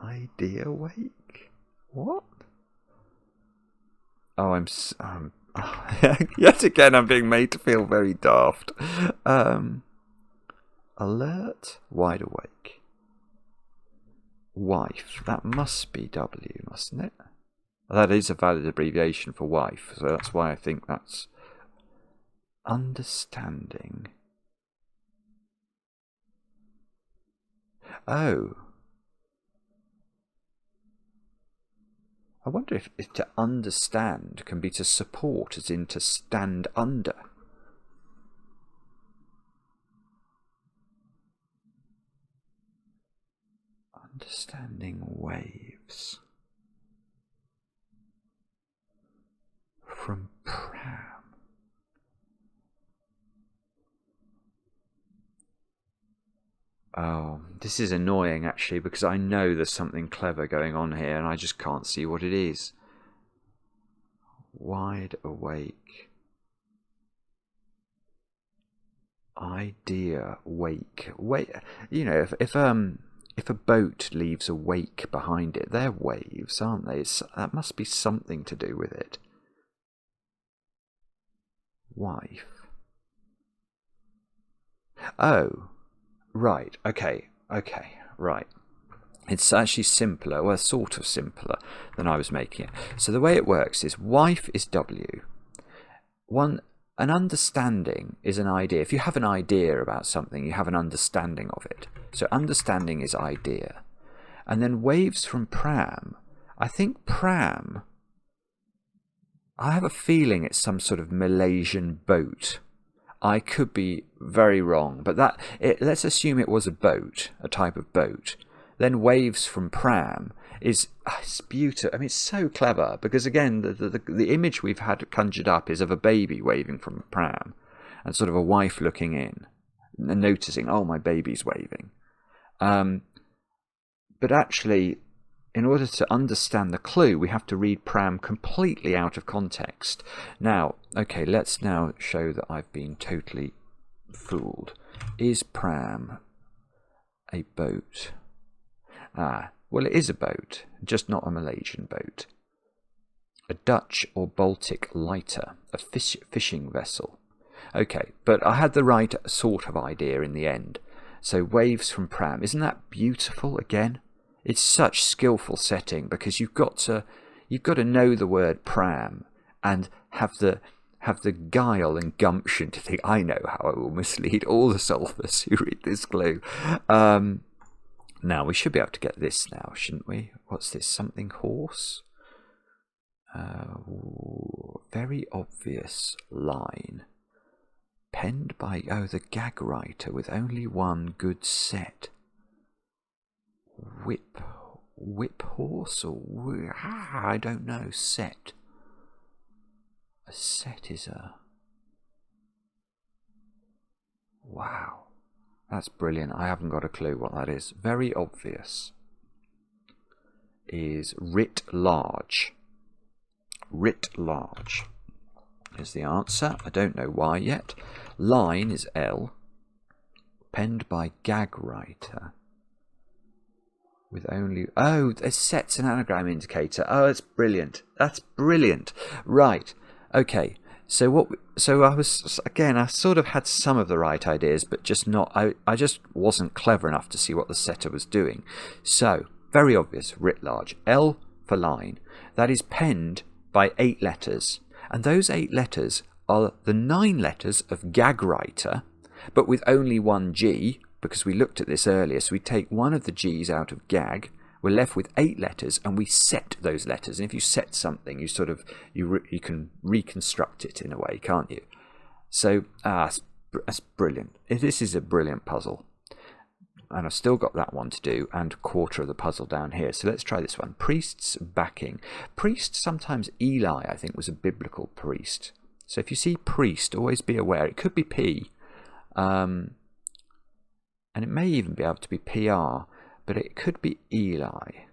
Idea wake? What? Oh, yet again, I'm being made to feel very daft. Alert, wide awake. Wife, that must be W, mustn't it? That is a valid abbreviation for wife, so that's why I think that's understanding. Oh. I wonder if to understand can be to support, as in to stand under. Understanding waves. From pram. Oh, this is annoying actually, because I know there's something clever going on here and I just can't see what it is. Wide awake. Idea, wake. Wait, you know, if a boat leaves a wake behind it, they're waves, aren't they? That must be something to do with it. Wife. Oh, right, okay, right. It's actually simpler, well, sort of simpler than I was making it. So the way it works is wife is W. An understanding is an idea. If you have an idea about something, you have an understanding of it. So understanding is idea. And then waves from pram. I think pram, I have a feeling it's some sort of Malaysian boat. I could be very wrong, but let's assume it was a boat, a type of boat. Then waves from pram is it's beautiful. I mean, it's so clever because again, the image we've had conjured up is of a baby waving from a pram, and sort of a wife looking in and noticing, oh, my baby's waving. But actually, in order to understand the clue, we have to read pram completely out of context. Now, okay, let's now show that I've been totally fooled. Is pram a boat? Well, it is a boat, just not a Malaysian boat. A Dutch or Baltic lighter, a fishing vessel. Okay, but I had the right sort of idea in the end. So waves from pram, isn't that beautiful again? It's such skillful setting because you've got to know the word pram and have the guile and gumption to think, I know how I will mislead all the solvers who read this clue. Now, we should be able to get this now, shouldn't we? What's this? Something horse? Very obvious line. Penned by, the gag writer with only one good set. Whip horse or... I don't know. Set. A set is a... Wow. That's brilliant. I haven't got a clue what that is. Very obvious. Is writ large. Writ large is the answer. I don't know why yet. Line is L. Penned by gag writer. With only... Oh, it sets an anagram indicator. Oh, that's brilliant. That's brilliant. Right. Okay. So I was, again, I sort of had some of the right ideas, but just not, I just wasn't clever enough to see what the setter was doing. So, very obvious, writ large. L for line. That is penned by 8 letters. And those 8 letters are the 9 letters of gag writer, but with only one G, because we looked at this earlier. So we take one of the G's out of gag. We're left with 8 letters, and we set those letters. And if you set something, you sort of you can reconstruct it in a way, can't you? So that's brilliant. This is a brilliant puzzle, and I've still got that one to do, and a quarter of the puzzle down here. So let's try this one. Priest's backing. Priest, sometimes Eli, I think, was a biblical priest. So if you see priest, always be aware it could be P, and it may even be able to be PR. But it could be Eli.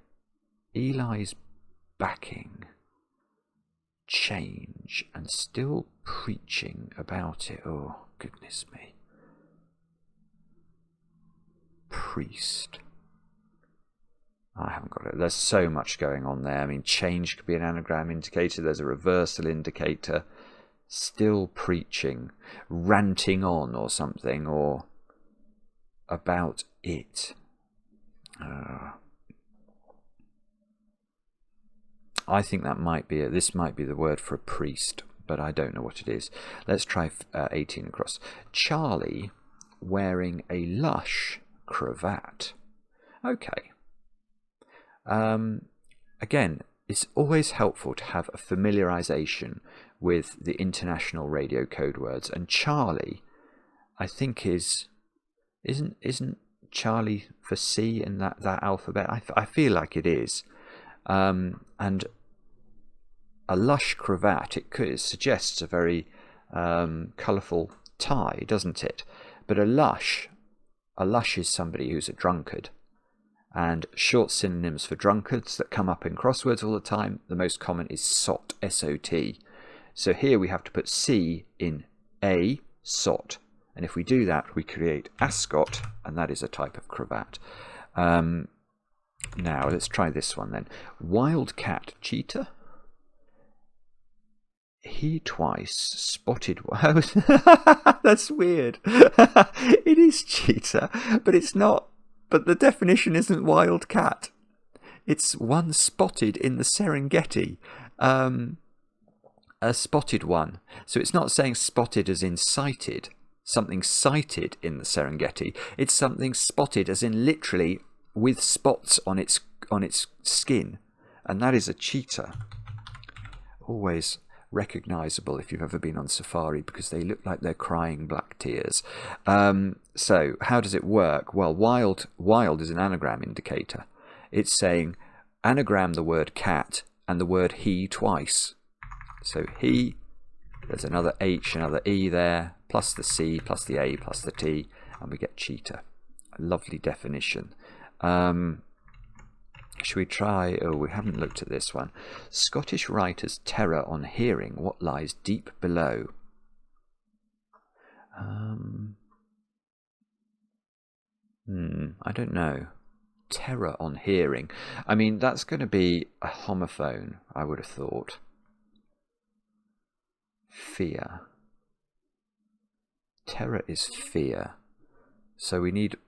Eli's backing. Change. And still preaching about it. Oh, goodness me. Priest. I haven't got it. There's so much going on there. I mean, change could be an anagram indicator. There's a reversal indicator. Still preaching, ranting on or something, or about it. I think that might be this might be the word for a priest, but I don't know what it is. Let's try 18 across. Charlie wearing a lush cravat. Okay. Again, it's always helpful to have a familiarization with the international radio code words, and Charlie, I think, isn't Charlie for C in that alphabet? I feel like it is. And a lush cravat, it suggests a very colourful tie, doesn't it? But a lush is somebody who's a drunkard. And short synonyms for drunkards that come up in crosswords all the time, the most common is sot, S-O-T. So here we have to put C in A, sot. And if we do that, we create ascot, and that is a type of cravat. Now, let's try this one then. Wildcat cheetah. He twice spotted... That's weird. It is cheetah, but it's not... But the definition isn't wildcat. It's one spotted in the Serengeti. A spotted one. So it's not saying spotted as in sighted. Something sighted in the Serengeti. It's something spotted as in literally with spots on its skin. And that is a cheetah. Always recognizable if you've ever been on safari, because they look like they're crying black tears. So how does it work? Well, wild is an anagram indicator. It's saying anagram the word cat and the word he twice. So he, there's another H, another E there, plus the C, plus the A, plus the T, and we get cheetah. A lovely definition. Should we try... Oh, we haven't looked at this one. Scottish writer's terror on hearing what lies deep below. I don't know. Terror on hearing. I mean, that's going to be a homophone, I would have thought. Fear. Terror is fear. So we need...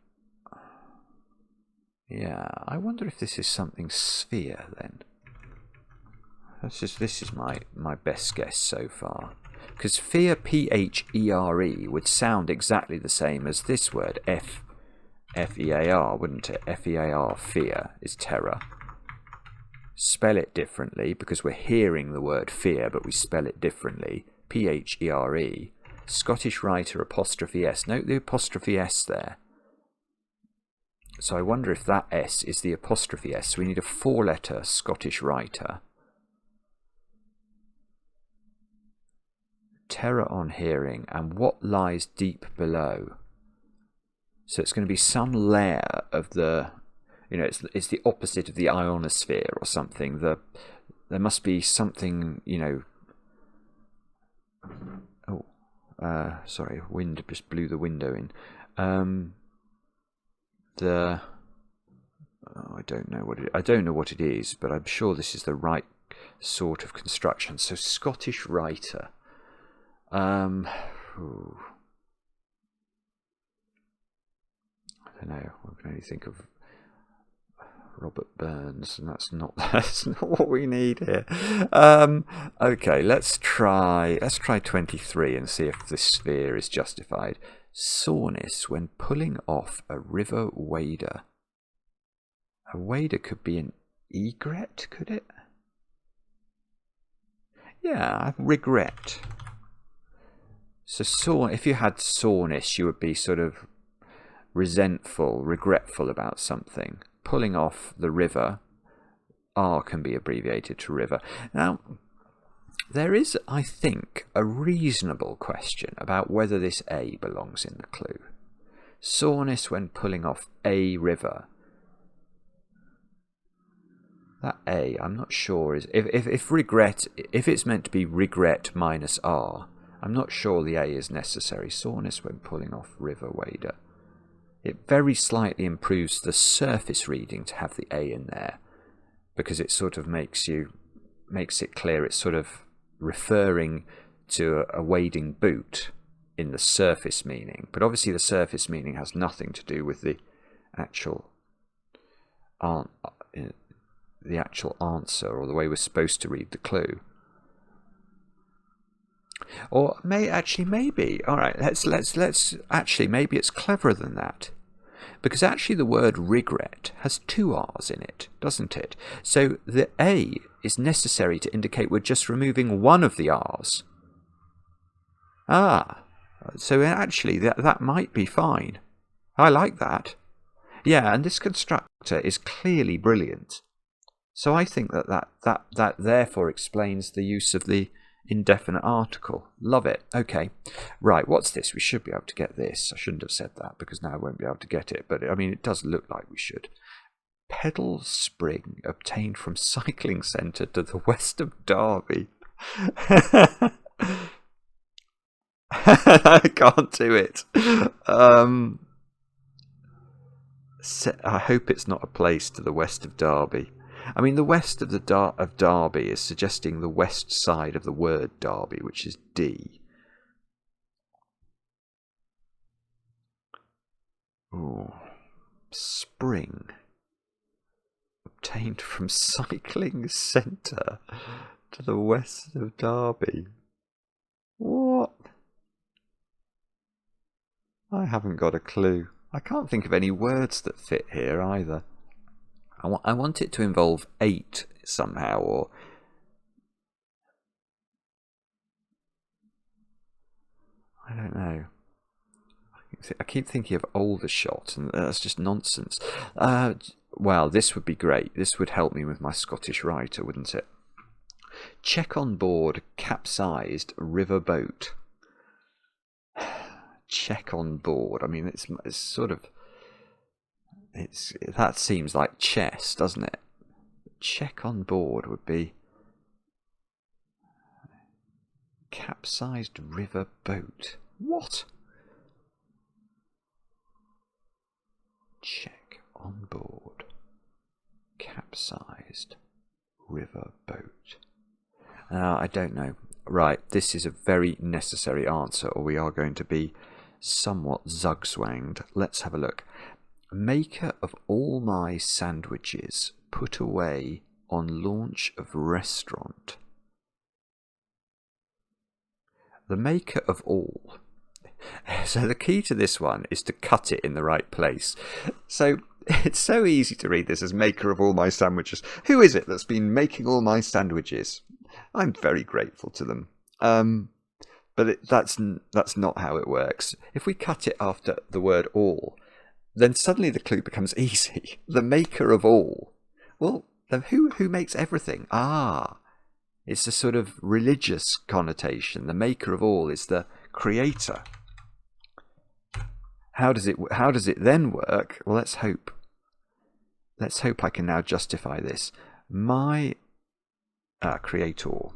Yeah, I wonder if this is something sphere then. This is my best guess so far. Because fear, P-H-E-R-E, would sound exactly the same as this word, F-E-A-R, wouldn't it? F-E-A-R, fear, is terror. Spell it differently, because we're hearing the word fear, but we spell it differently. P-H-E-R-E. Scottish writer, apostrophe S. Note the apostrophe S there. So I wonder if that S is the apostrophe S. So we need a 4-letter Scottish writer. Terror on hearing, and what lies deep below. So it's going to be some layer of the, it's the opposite of the ionosphere or something. There must be something, sorry, wind just blew the window in. I don't know what it is, but I'm sure this is the right sort of construction. So Scottish writer. I don't know. I can only think of Robert Burns, and that's not what we need here. Okay, let's try 23 and see if this sphere is justified. Soreness when pulling off a river wader. A wader could be an egret, could it? Yeah, regret. So if you had soreness, you would be sort of resentful, regretful about something. Pulling off the river, R can be abbreviated to river. Now, there is, I think, a reasonable question about whether this A belongs in the clue. Soreness when pulling off a river. That A, I'm not sure is if regret, if it's meant to be regret minus R, I'm not sure the A is necessary. Soreness when pulling off river wader. It very slightly improves the surface reading to have the A in there, because it sort of makes it clear it's sort of referring to a wading boot in the surface meaning. But obviously the surface meaning has nothing to do with the actual answer or the way we're supposed to read the clue. Or maybe. All right, let's actually, maybe it's cleverer than that. Because actually the word regret has 2 R's in it, doesn't it? So the A is necessary to indicate we're just removing one of the R's. So actually that might be fine. I like that. Yeah, and this constructor is clearly brilliant. So I think that therefore explains the use of the indefinite article. Love it. Okay. Right, what's this? We should be able to get this. I shouldn't have said that because now I won't be able to get it. But I mean, it does look like we should. Pedal spring obtained from cycling centre to the west of Derby. I can't do it. I hope it's not a place to the west of Derby. I mean, the west of of Derby is suggesting the west side of the word Derby, which is D. Ooh. Spring. Obtained from cycling centre to the west of Derby. What? I haven't got a clue. I can't think of any words that fit here either. I want it to involve 8 somehow, or... I don't know. I keep thinking of Aldershot, and that's just nonsense. Well, this would be great. This would help me with my Scottish writer, wouldn't it? Check on board capsized river boat. Check on board. I mean, it's sort of... that seems like chess, doesn't it? Check on board would be capsized river boat. What? Check on board capsized river boat. I don't know. Right, this is a very necessary answer, or we are going to be somewhat zugzwanged. Let's have a look. Maker of all my sandwiches put away on launch of restaurant. The maker of all. So the key to this one is to cut it in the right place. So it's so easy to read this as maker of all my sandwiches. Who is it that's been making all my sandwiches? I'm very grateful to them. But that's not how it works. If we cut it after the word all, then suddenly the clue becomes easy. The maker of all. Well, then who makes everything? It's a sort of religious connotation. The maker of all is the creator. How does it then work? Well, let's hope I can now justify this. My creator.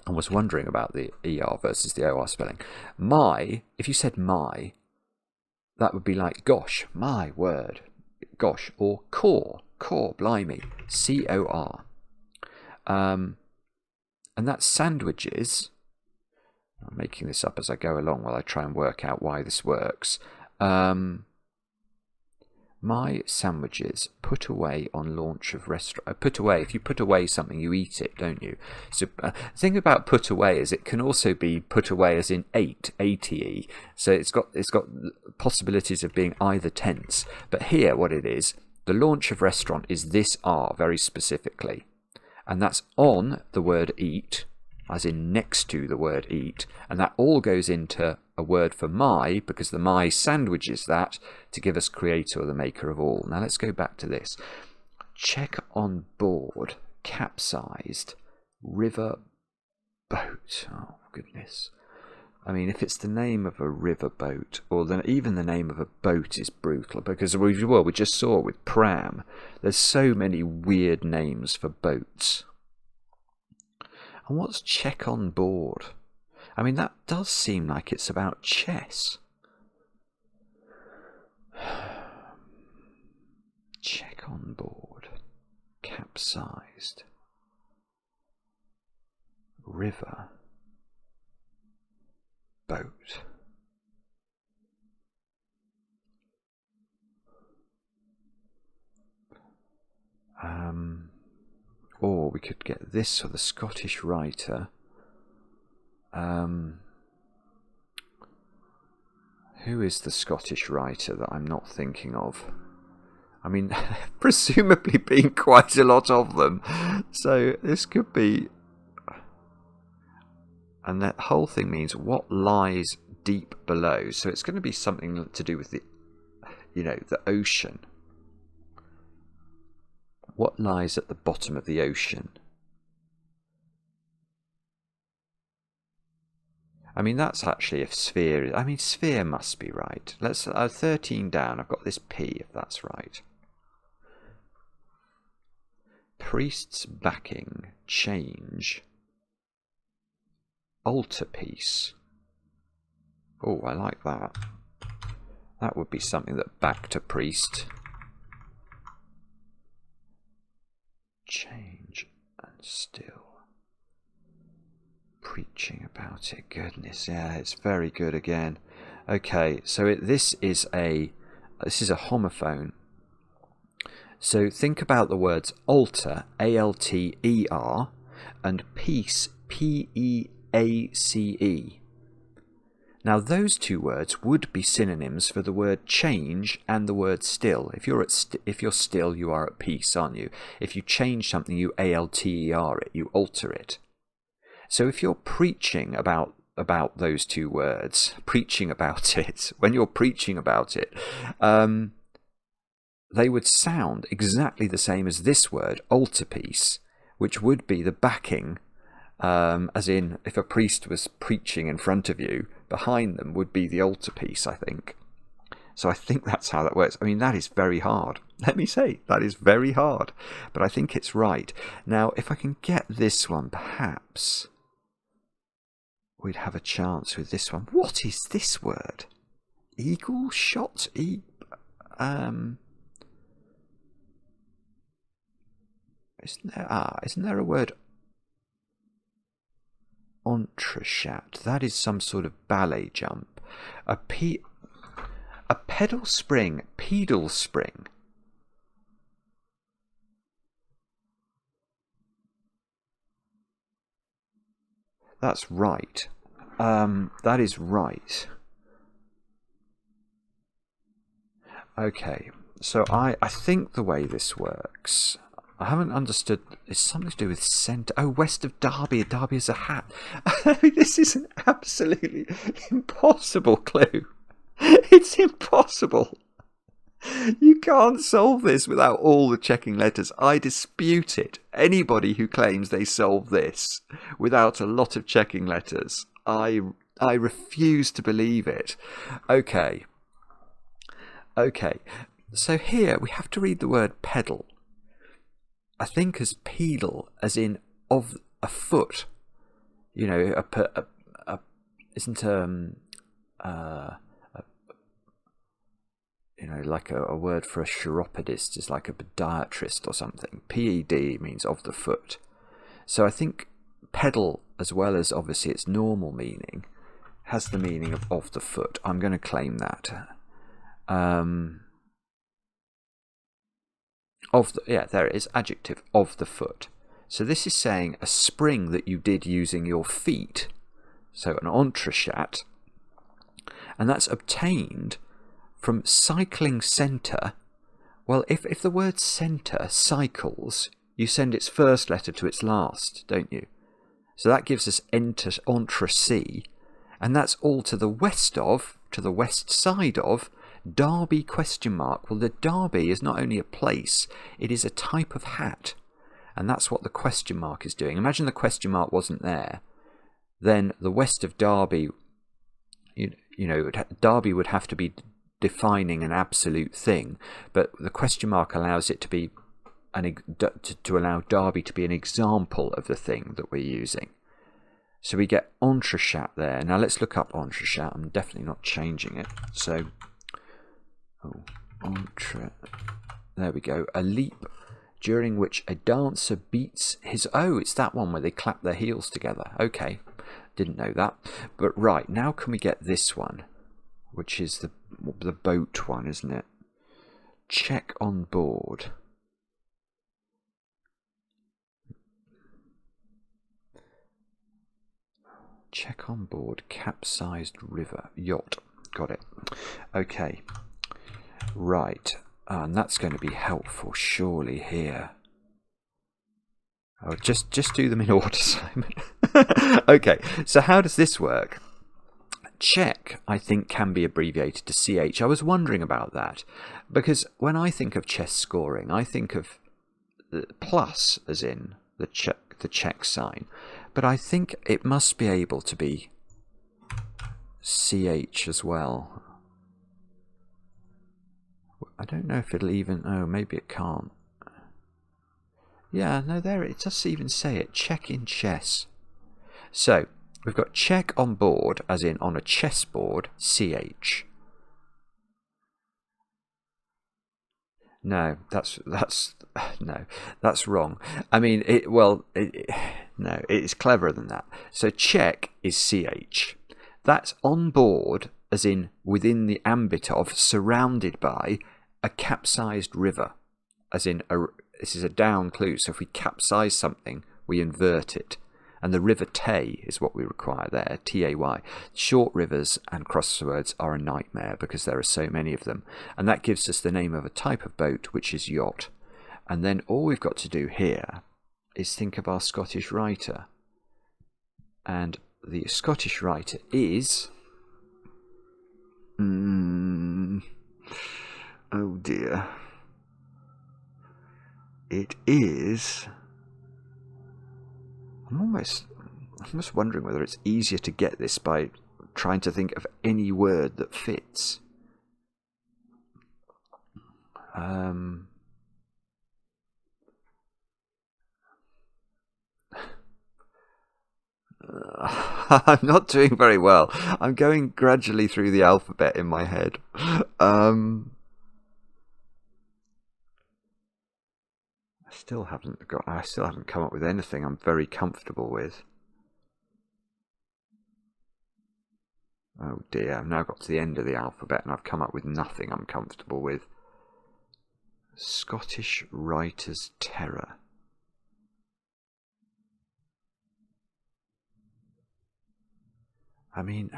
I was wondering about the ER versus the OR spelling. My, if you said my, that would be like gosh, my word. Gosh, or core, blimey, COR. And that's sandwiches. I'm making this up as I go along while I try and work out why this works. My sandwiches put away on launch of restaurant. Put away. If you put away something, you eat it, don't you? So the thing about put away is it can also be put away as in ate, ate. So it's got possibilities of being either tense. But here, what it is, the launch of restaurant is this R very specifically, and that's on the word eat, as in next to the word eat, and that all goes into a word for my, because the my sandwiches that to give us creator or the maker of all. Now let's go back to this. Check on board capsized river boat. Oh goodness. I mean, if it's the name of a river boat, or even the name of a boat is brutal, because we just saw with pram, there's so many weird names for boats. And what's check on board? I mean, that does seem like it's about chess. Back on board. Capsized. River. Boat. Or we could get this for the Scottish writer. Who is the Scottish writer that I'm not thinking of? I mean, presumably being quite a lot of them. So this could be... And that whole thing means what lies deep below. So it's going to be something to do with the, the ocean. What lies at the bottom of the ocean? I mean, that's actually a sphere. I mean, sphere must be right. Let's 13 down. I've got this P, if that's right. Priest's backing, change, altarpiece. Oh, I like that. That would be something that backed a priest. Change and still. Preaching about it. Goodness, yeah, it's very good again. Okay, so this is a homophone. So think about the words altar, A-L-T-E-R, and peace, P-E-A-C-E. Now those two words would be synonyms for the word change and the word still. If you're still, you are at peace, aren't you? If you change something, you A-L-T-E-R it, you alter it. So if you're preaching about those two words, preaching about it, when you're preaching about it, they would sound exactly the same as this word, altarpiece, which would be the backing, as in if a priest was preaching in front of you, behind them would be the altarpiece, I think. So I think that's how that works. I mean, that is very hard. Let me say, that is very hard. But I think it's right. Now, if I can get this one, perhaps we'd have a chance with this one. What is this word? Eagle shot? Isn't there a word? Entrechat. That is some sort of ballet jump. A pedal spring. Pedal spring. That's right. That is right. Okay. So I think the way this works, I haven't understood. It's something to do with centre. Oh, west of Derby. Derby is a hat. I mean, this is an absolutely impossible clue. It's impossible. You can't solve this without all the checking letters. I dispute it. Anybody who claims they solve this without a lot of checking letters, I refuse to believe it. Okay. So here we have to read the word pedal. I think as pedal, as in of a foot. Isn't like a word for a chiropodist is like a podiatrist or something. PED means of the foot. So I think pedal, as well as obviously its normal meaning, has the meaning of the foot. I'm going to claim that. There it is, adjective, of the foot. So this is saying a spring that you did using your feet. So an entrechat. And that's obtained from cycling centre. Well, if the word centre, cycles, you send its first letter to its last, don't you? So that gives us entre-c, and that's all to the west side of, Derby ? Well, the Derby is not only a place, it is a type of hat. And that's what the question mark is doing. Imagine the question mark wasn't there. Then the west of Derby, Derby would have to be defining an absolute thing, but the question mark allows it to be to allow Derby to be an example of the thing that we're using. So we get entrechat there. Now let's look up entrechat. I'm definitely not changing it. So, entrechat. There we go. A leap during which a dancer beats his... Oh, it's that one where they clap their heels together. Okay, didn't know that. But right, now can we get this one, which is the boat one, isn't it? Check on board. Check on board capsized river yacht. Got it. Okay. Right. And that's going to be helpful, surely, here. Oh, just do them in order, Simon. Okay, so how does this work? Check, I think, can be abbreviated to CH. I was wondering about that, because when I think of chess scoring, I think of the plus, as in the check sign. But I think it must be able to be CH as well. I don't know if it'll even... Oh, maybe it can't. Yeah, no, there it does even say it. Check in chess. So, we've got check on board, as in on a chessboard, CH. No, that's no, that's wrong. I mean, no, it's cleverer than that. So check is CH. That's on board, as in within the ambit of, surrounded by, a capsized river, as in this is a down clue. So if we capsize something, we invert it. And the river Tay is what we require there, T-A-Y. Short rivers and crosswords are a nightmare because there are so many of them. And that gives us the name of a type of boat, which is yacht. And then all we've got to do here is think of our Scottish writer. And the Scottish writer is... Oh dear. It is... I'm almost wondering whether it's easier to get this by trying to think of any word that fits. I'm not doing very well. I'm going gradually through the alphabet in my head. I still haven't come up with anything I'm very comfortable with. Oh dear, I've now got to the end of the alphabet and I've come up with nothing I'm comfortable with. Scottish writer's terror. I mean,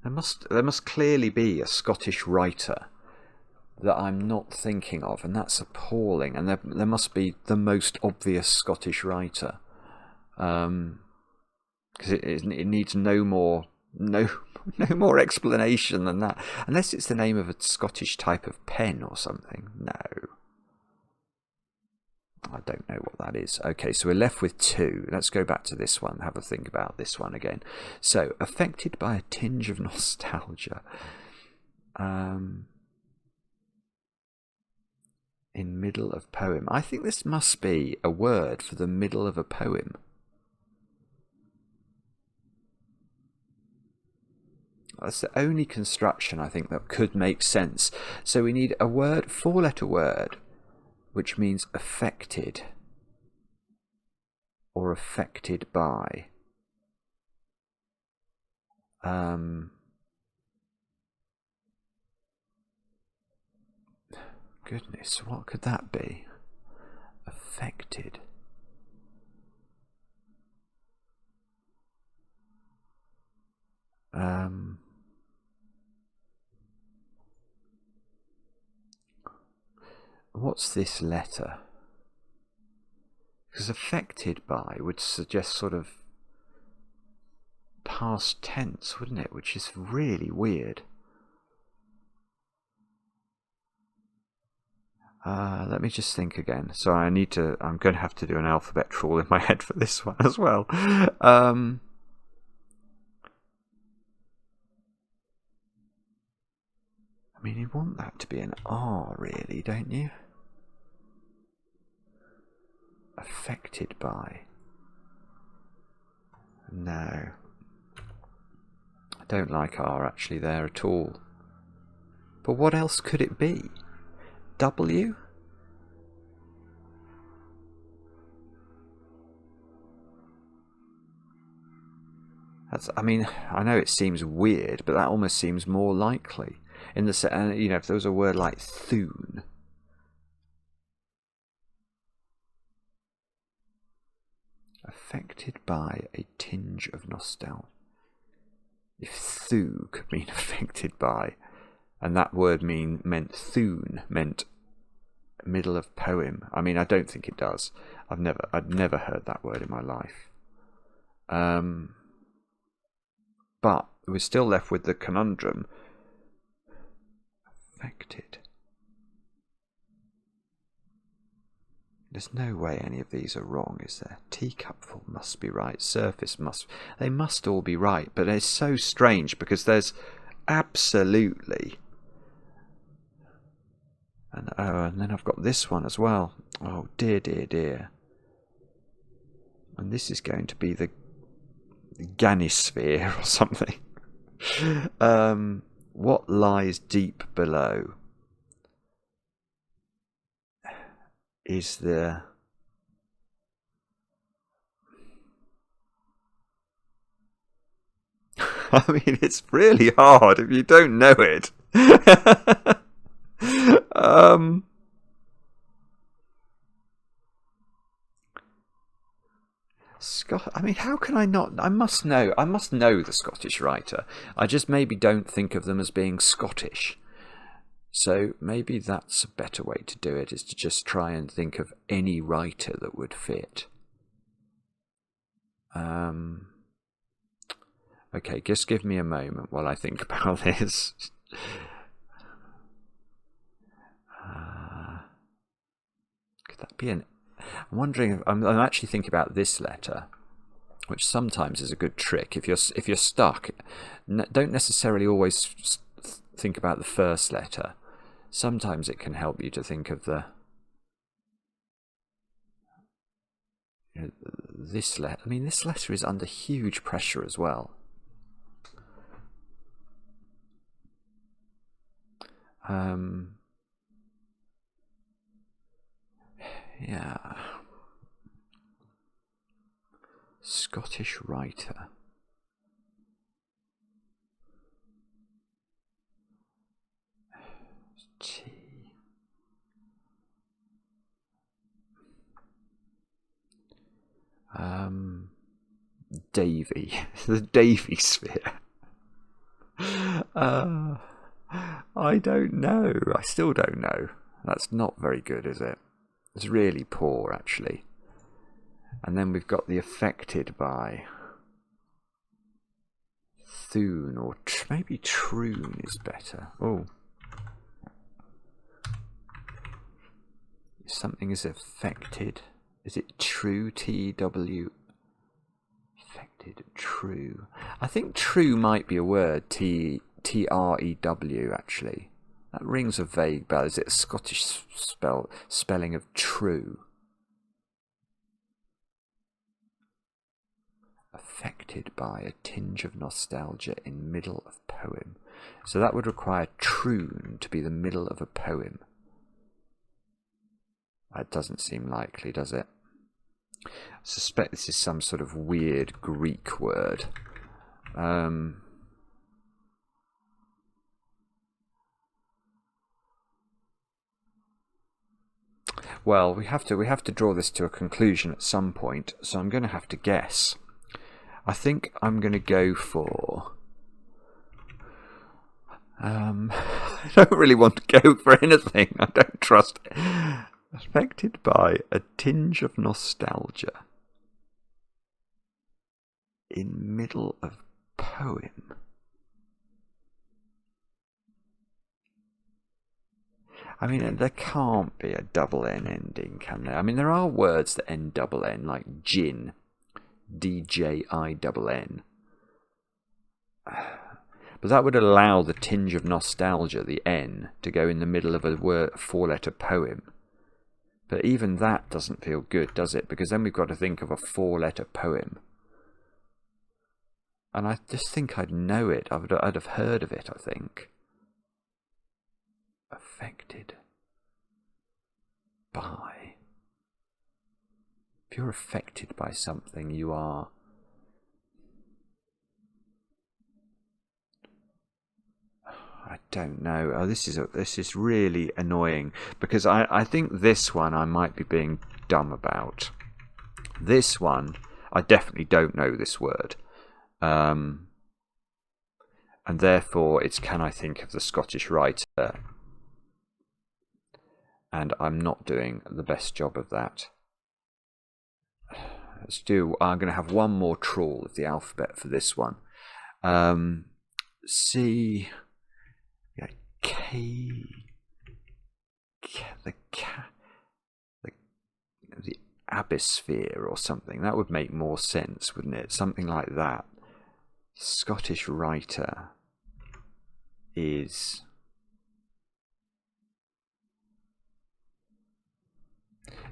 there must clearly be a Scottish writer that I'm not thinking of, and that's appalling. And there must be the most obvious Scottish writer, because it needs no more explanation than that, unless it's the name of a Scottish type of pen or something. No, I don't know what that is. Okay, so we're left with two. Let's go back to this one, have a think about this one again. So, affected by a tinge of nostalgia. In middle of poem. I think this must be a word for the middle of a poem. That's the only construction I think that could make sense. So we need a word, four-letter word, which means affected or affected by. Goodness, what could that be? Affected. What's this letter? Because affected by would suggest sort of past tense, wouldn't it? Which is really weird. Let me just think again. Sorry, I'm going to have to do an alphabet trawl in my head for this one as well. I mean, you want that to be an R, really, don't you? Affected by. No. I don't like R actually there at all. But what else could it be? W? I mean, I know it seems weird, but that almost seems more likely. In the you know, if there was a word like thune, affected by a tinge of nostalgia. If thu could mean affected by, and that word meant thune, meant middle of poem. I mean, I don't think it does. I'd never heard that word in my life. But we're still left with the conundrum. Affected. There's no way any of these are wrong, is there? Teacupful must be right. Surface must... They must all be right, but it's so strange because there's absolutely... And then I've got this one as well. Oh, dear, dear, dear. And this is going to be the Ganisphere or something. What lies deep below is the... I mean, it's really hard if you don't know it. I mean, how can I not? I must know the Scottish writer. I just maybe don't think of them as being Scottish. So maybe that's a better way to do it, is to just try and think of any writer that would fit. Okay, just give me a moment while I think about this. Could that be an... I'm wondering if I'm actually thinking about this letter, which sometimes is a good trick. If you're stuck, don't necessarily always think about the first letter. Sometimes it can help you to think of the... this letter. I mean, this letter is under huge pressure as well. Yeah. Scottish writer. Davy. The Davy sphere. I don't know. I still don't know. That's not very good, is it? It's really poor, actually. And then we've got the affected by. Thune, or maybe troon is better. Oh. Something is affected. Is it true? T-W. Affected, true. I think true might be a word. T-R-E-W, actually. That rings a vague bell. Is it a Scottish spelling of true? Affected by a tinge of nostalgia in middle of poem. So that would require troon to be the middle of a poem. That doesn't seem likely, does it? I suspect this is some sort of weird Greek word. Well, we have to draw this to a conclusion at some point, so I'm going to have to guess. I think I'm going to go for... I don't really want to go for anything. I don't trust it. Affected by a tinge of nostalgia in middle of poem. I mean, there can't be a double N ending, can there? I mean, there are words that end double N, like gin, D-J-I-N-N. But that would allow the tinge of nostalgia, the N, to go in the middle of a four-letter poem. But even that doesn't feel good, does it? Because then we've got to think of a four-letter poem. And I just think I'd know it. I'd have heard of it, I think. Affected. by. If you're affected by something, you are... I don't know. Oh, this is really annoying, because I think this one I might be being dumb about. This one, I definitely don't know this word. And therefore it's can I think of the Scottish writer? And I'm not doing the best job of that. I'm going to have one more trawl of the alphabet for this one. C... K, the Abysphere or something. That would make more sense, wouldn't it? Something like that. Scottish writer is...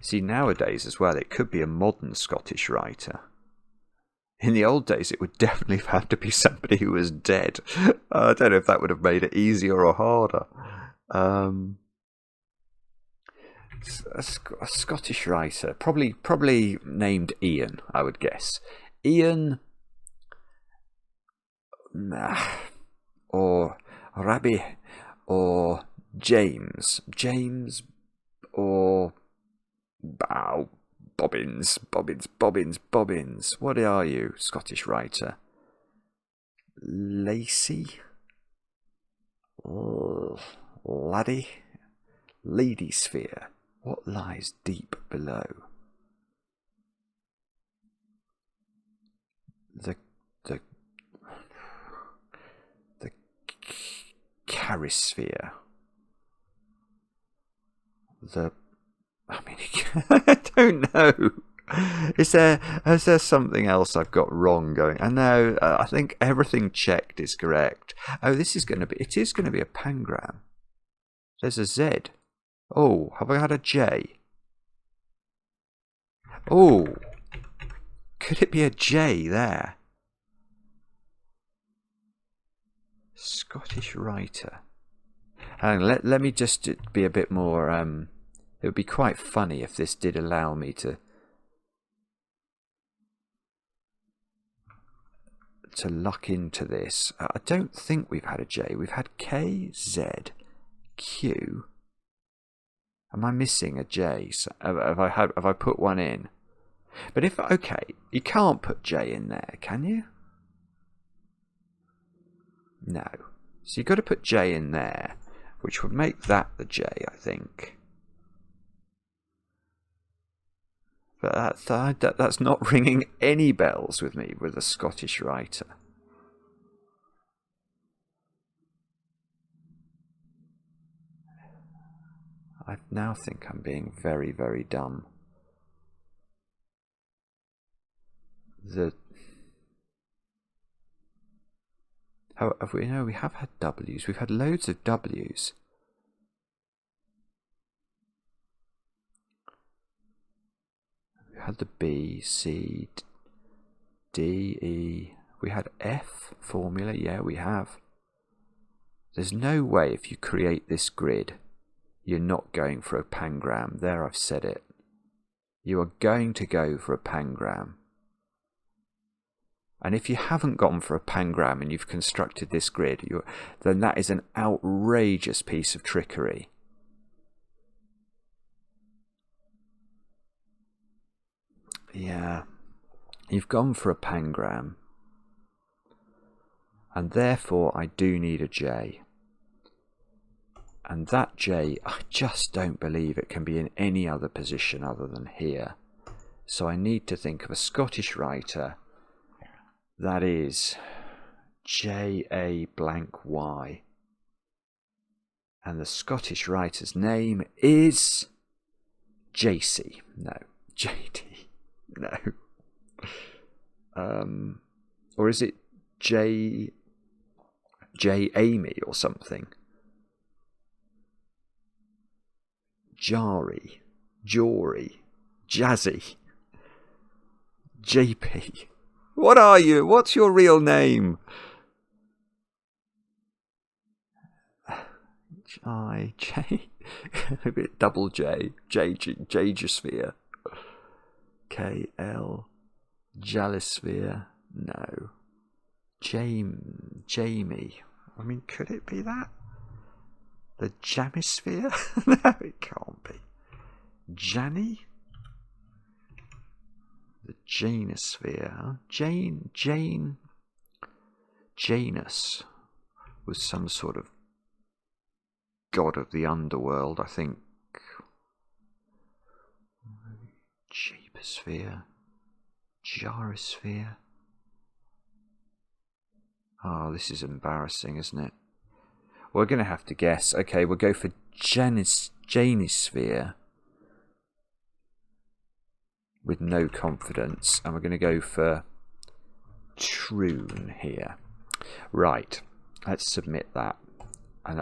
See, nowadays as well, it could be a modern Scottish writer. In the old days, it would definitely have to be somebody who was dead. I don't know if that would have made it easier or harder. A Scottish writer, probably named Ian, I would guess. Ian, or Rabbi, or James, or Bobbins. What are you, Scottish writer? Lacey? Laddie? Lady sphere. What lies deep below? The charisphere. I don't know. Is there something else I've got wrong going? I know. I think everything checked is correct. Oh, it is going to be a pangram. There's a Z. Oh, have I had a J? Oh, could it be a J there? Scottish writer. Hang on, let me just be a bit more... it would be quite funny if this did allow me to luck into this. I don't think we've had a J. We've had K, Z, Q. Am I missing a J? Have I put one in? But you can't put J in there, can you? No. So you've got to put J in there, which would make that the J, I think. But that's not ringing any bells with me with a Scottish writer. I now think I'm being very, very dumb. We have had W's. We've had loads of W's. We had the B, C, D, E. We had F formula. Yeah, we have. There's no way if you create this grid, you're not going for a pangram. There, I've said it. You are going to go for a pangram. And if you haven't gone for a pangram and you've constructed this grid, then that is an outrageous piece of trickery. Yeah, you've gone for a pangram. And therefore, I do need a J. And that J, I just don't believe it can be in any other position other than here. So I need to think of a Scottish writer that is J-A blank Y. And the Scottish writer's name is JC. No, JD. No. Or is it J Amy or something? Jari, Jory, Jazzy, JP. What are you? What's your real name? I, J, a bit double J, Jagosphere. K, L, Jalisphere, no. Jamie. I mean, could it be that? The Jamisphere? No, it can't be. Janny? The Janosphere, huh? Janus was some sort of god of the underworld, I think. Jeeposphere. Gyrosphere. Oh, this is embarrassing, isn't it? We're going to have to guess. Okay, we'll go for Janisphere with no confidence, and we're going to go for Troon here. Right, let's submit that, and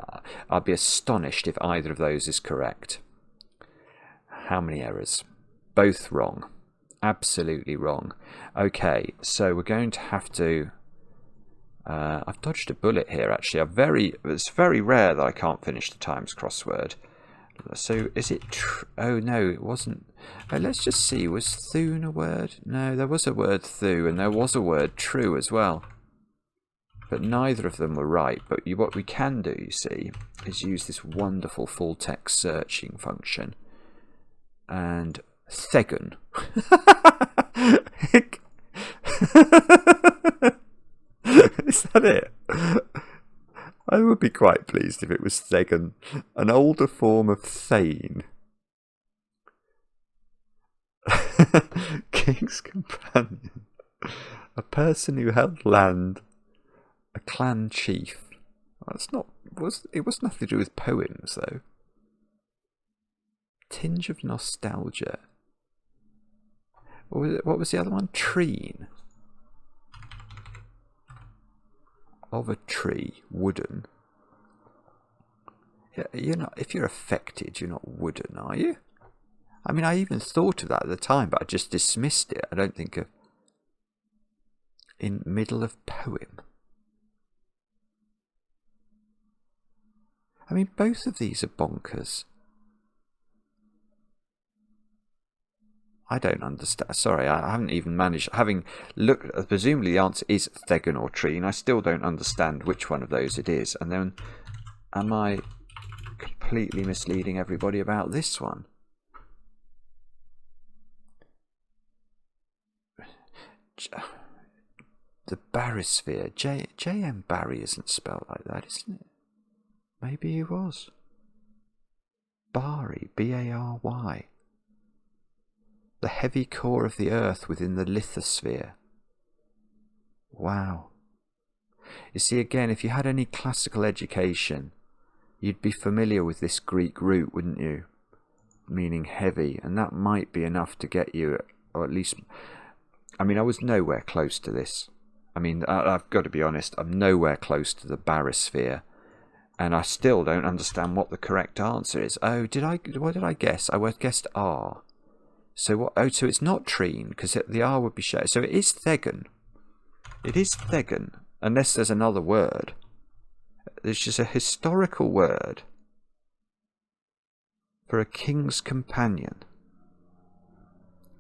I'll be astonished if either of those is correct. How many errors? Both wrong. Absolutely wrong. Okay, so we're going to have to... I've dodged a bullet here, actually. It's very rare that I can't finish the Times crossword. So is it... Oh, no, it wasn't. Let's just see. Was Thune a word? No, there was a word Thu, and there was a word True as well. But neither of them were right. But what we can do, you see, is use this wonderful full-text searching function. And Thegon. Is that it? I would be quite pleased if it was Thegon, an older form of Thane. King's companion. A person who held land. A clan chief. That's not... It was nothing to do with poems, though. Tinge of nostalgia. What was the other one? Treen. Of a tree, wooden. Yeah, you're not. If you're affected, you're not wooden, are you? I mean, I even thought of that at the time, but I just dismissed it. I don't think of... In middle of poem. I mean, both of these are bonkers. I don't understand. Sorry, I haven't even managed. Having looked, presumably the answer is Thegon or Treen. I still don't understand which one of those it is. And then, am I completely misleading everybody about this one? The Barrysphere. J.M. Barry isn't spelled like that, isn't it? Maybe he was. Bari, B-A-R-Y. The heavy core of the earth within the lithosphere. Wow. You see, again, if you had any classical education, you'd be familiar with this Greek root, wouldn't you? Meaning heavy, and that might be enough to get you, or at least... I mean, I was nowhere close to this. I mean, I've got to be honest, I'm nowhere close to the barosphere, and I still don't understand what the correct answer is. Oh, what did I guess? I guessed R. So what? Oh, so it's not Treen, because the R would be shared. So it is Thegon. It is Thegon, unless there's another word. There's just a historical word for a king's companion,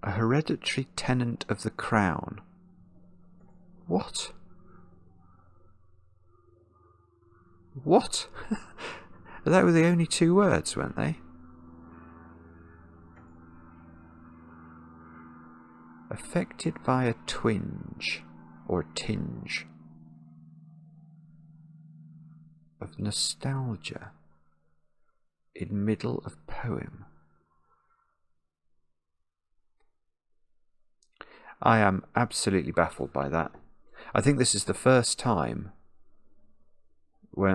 a hereditary tenant of the crown. What? What? That were the only two words, weren't they? Affected by a twinge, or tinge, of nostalgia in middle of poem. I am absolutely baffled by that. I think this is the first time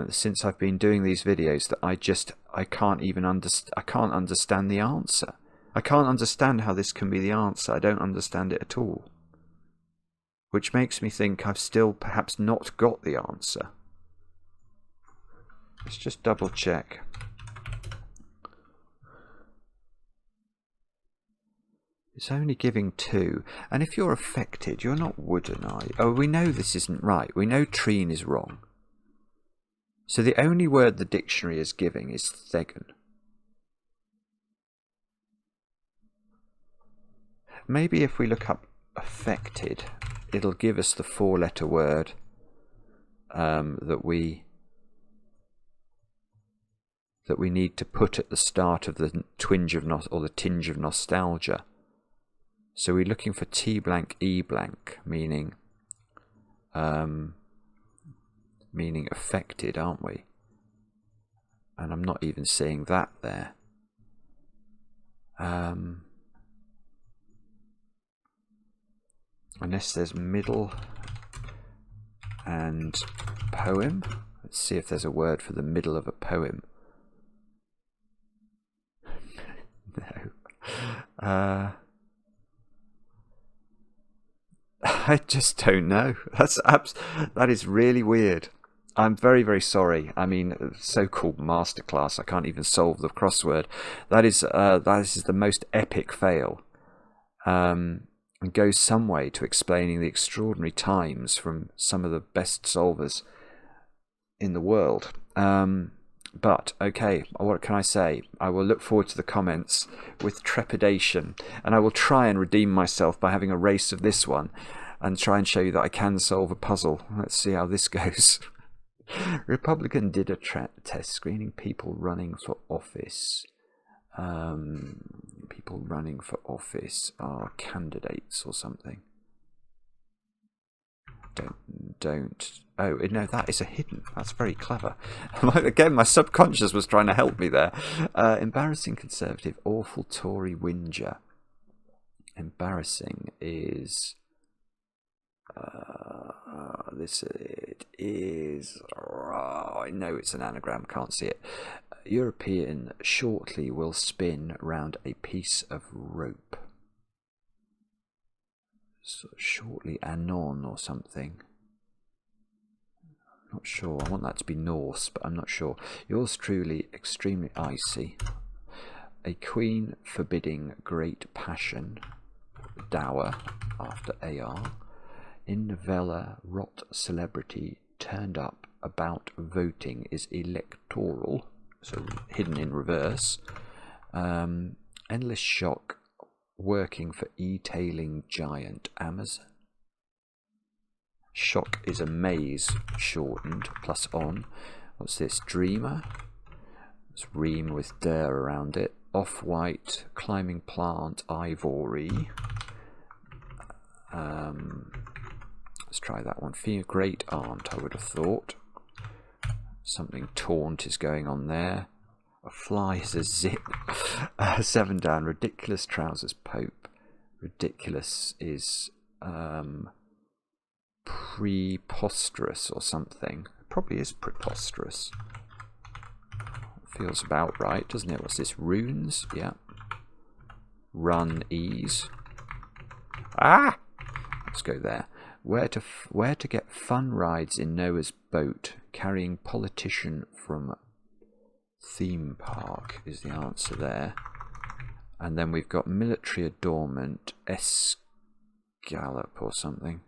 since I've been doing these videos that I can't even understand the answer. I can't understand how this can be the answer. I don't understand it at all. Which makes me think I've still perhaps not got the answer. Let's just double check. It's only giving 2. And if you're affected, you're not wooden, are you? Oh, we know this isn't right. We know Treen is wrong. So the only word the dictionary is giving is Thegan. Maybe if we look up affected, it'll give us the 4-letter word that we need to put at the start of the tinge of nostalgia. So we're looking for T blank E blank, meaning affected, aren't we? And I'm not even seeing that there. Unless there's middle and poem. Let's see if there's a word for the middle of a poem. No. I just don't know. That is really weird. I'm very, very sorry. I mean, so-called Masterclass. I can't even solve the crossword. That is the most epic fail. And goes some way to explaining the extraordinary times from some of the best solvers in the world. But okay, what can I say? I will look forward to the comments with trepidation, and I will try and redeem myself by having a race of this one and try and show you that I can solve a puzzle. Let's see how this goes. Republican did a test screening people running for office. People running for office are candidates or something. Don't. Oh, no, that is a hidden. That's very clever. Again, my subconscious was trying to help me there. Embarrassing conservative, awful Tory whinger. Embarrassing is... it is... Oh, I know it's an anagram, can't see it. European shortly will spin round a piece of rope. So shortly anon or something. Not sure. I want that to be Norse, but I'm not sure. Yours truly, extremely icy. A queen forbidding great passion. Dower after AR. In novella, rot celebrity turned up about voting is electoral. So hidden in reverse. Endless shock. Working for e-tailing giant Amazon. Shock is a maze shortened plus on. What's this? Dreamer. It's ream with der around it. Off-white, climbing plant, ivory. Let's try that one. Great aunt, I would have thought. Something taunt is going on there. A fly is a zip. 7 down. Ridiculous trousers pope. Ridiculous is preposterous or something. It probably is preposterous. Feels about right, doesn't it? What's this? Runes? Yeah. Run ease. Ah! Let's go there. Where to get fun rides in Noah's boat? Carrying politician from theme park is the answer there. And then we've got military adornment, escallop or something.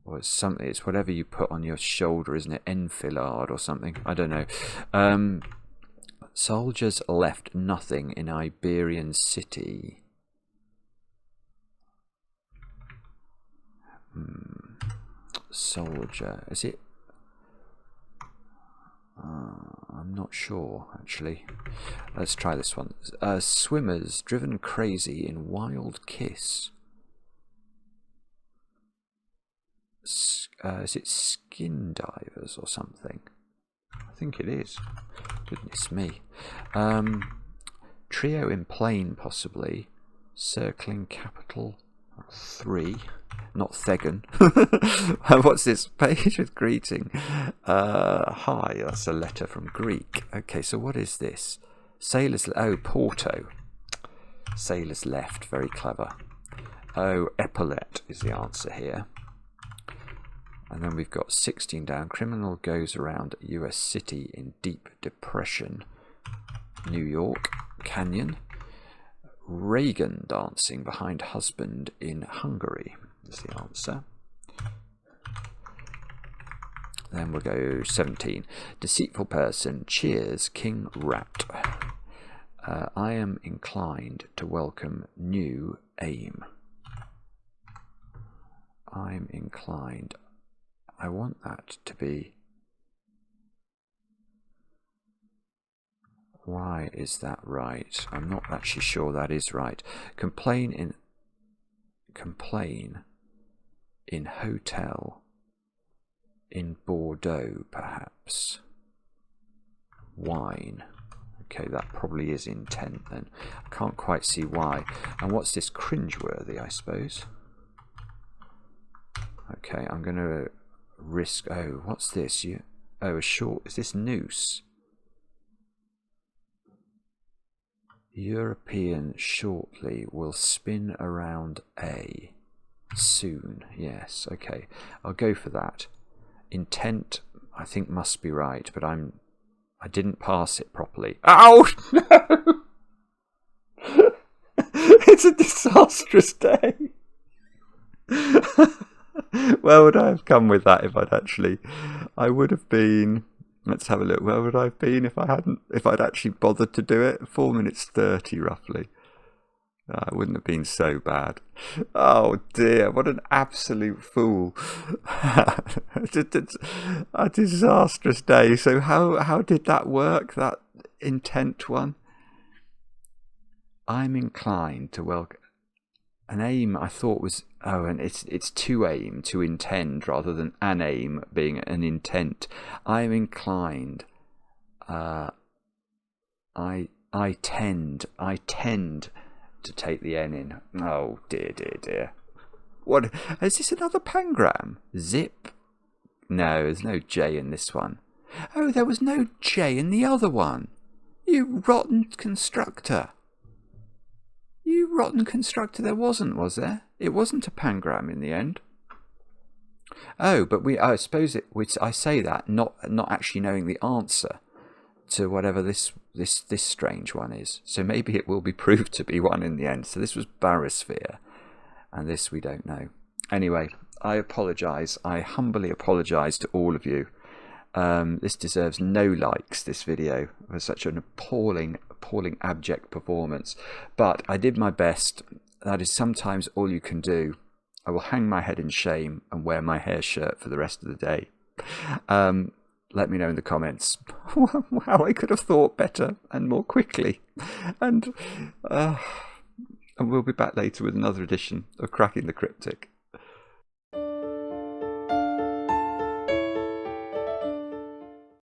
Or it's something, it's whatever you put on your shoulder, isn't it? Enfilade or something. I don't know. Soldiers left nothing in Iberian city. Soldier. Is it? I'm not sure, actually. Let's try this one. Swimmers driven crazy in wild kiss. Is it skin divers or something? I think it is. Goodness me. Trio in plane, possibly. Circling capital 3. Not Thegan. What's this? Page with greeting. Hi, that's a letter from Greek. Okay, so what is this? Sailors... Oh, Porto. Sailors left. Very clever. Oh, epaulette is the answer here. And then we've got 16 down. Criminal goes around US city in deep depression. New York. Canyon. Reagan dancing behind husband in Hungary is the answer. Then we'll go 17. Deceitful person. Cheers, King Rat. I am inclined to welcome new aim. I'm inclined. I want that to be. Why is that right? I'm not actually sure that is right. Complain in hotel in Bordeaux, perhaps. Wine. Okay, that probably is intent then. I can't quite see why. And what's this? Cringeworthy, I suppose. Okay, I'm going to risk. Oh, what's this? Oh, a short. Is this noose? European shortly will spin around A. Soon. Yes. Okay, I'll go for that. Intent, I think, must be right, but I didn't pass it properly. Ow! No! It's a disastrous day. Where would I have come with that if I'd actually? I would have been. Let's have a look. Where would I have been if I'd actually bothered to do it? 4 minutes 30 roughly. It wouldn't have been so bad. Oh dear, what an absolute fool. A disastrous day. So how did that work, that intent one? I'm inclined to welcome. An aim I thought was, and it's to aim, to intend, rather than an aim being an intent. I'm inclined. I tend to take the N in. Oh dear, dear, dear. What is this? Another pangram? Zip? No, there's no J in this one. Oh, there was no J in the other one. You rotten constructor. You rotten constructor, there wasn't, was there? It wasn't a pangram in the end. Oh, but I suppose I say that not actually knowing the answer to whatever this strange one is. So maybe it will be proved to be one in the end. So this was barosphere, and this we don't know. Anyway, I apologise. I humbly apologise to all of you. This deserves no likes, this video. It was such an appalling, abject performance. But I did my best. That is sometimes all you can do. I will hang my head in shame and wear my hair shirt for the rest of the day. Let me know in the comments how I could have thought better and more quickly. And we'll be back later with another edition of Cracking the Cryptic.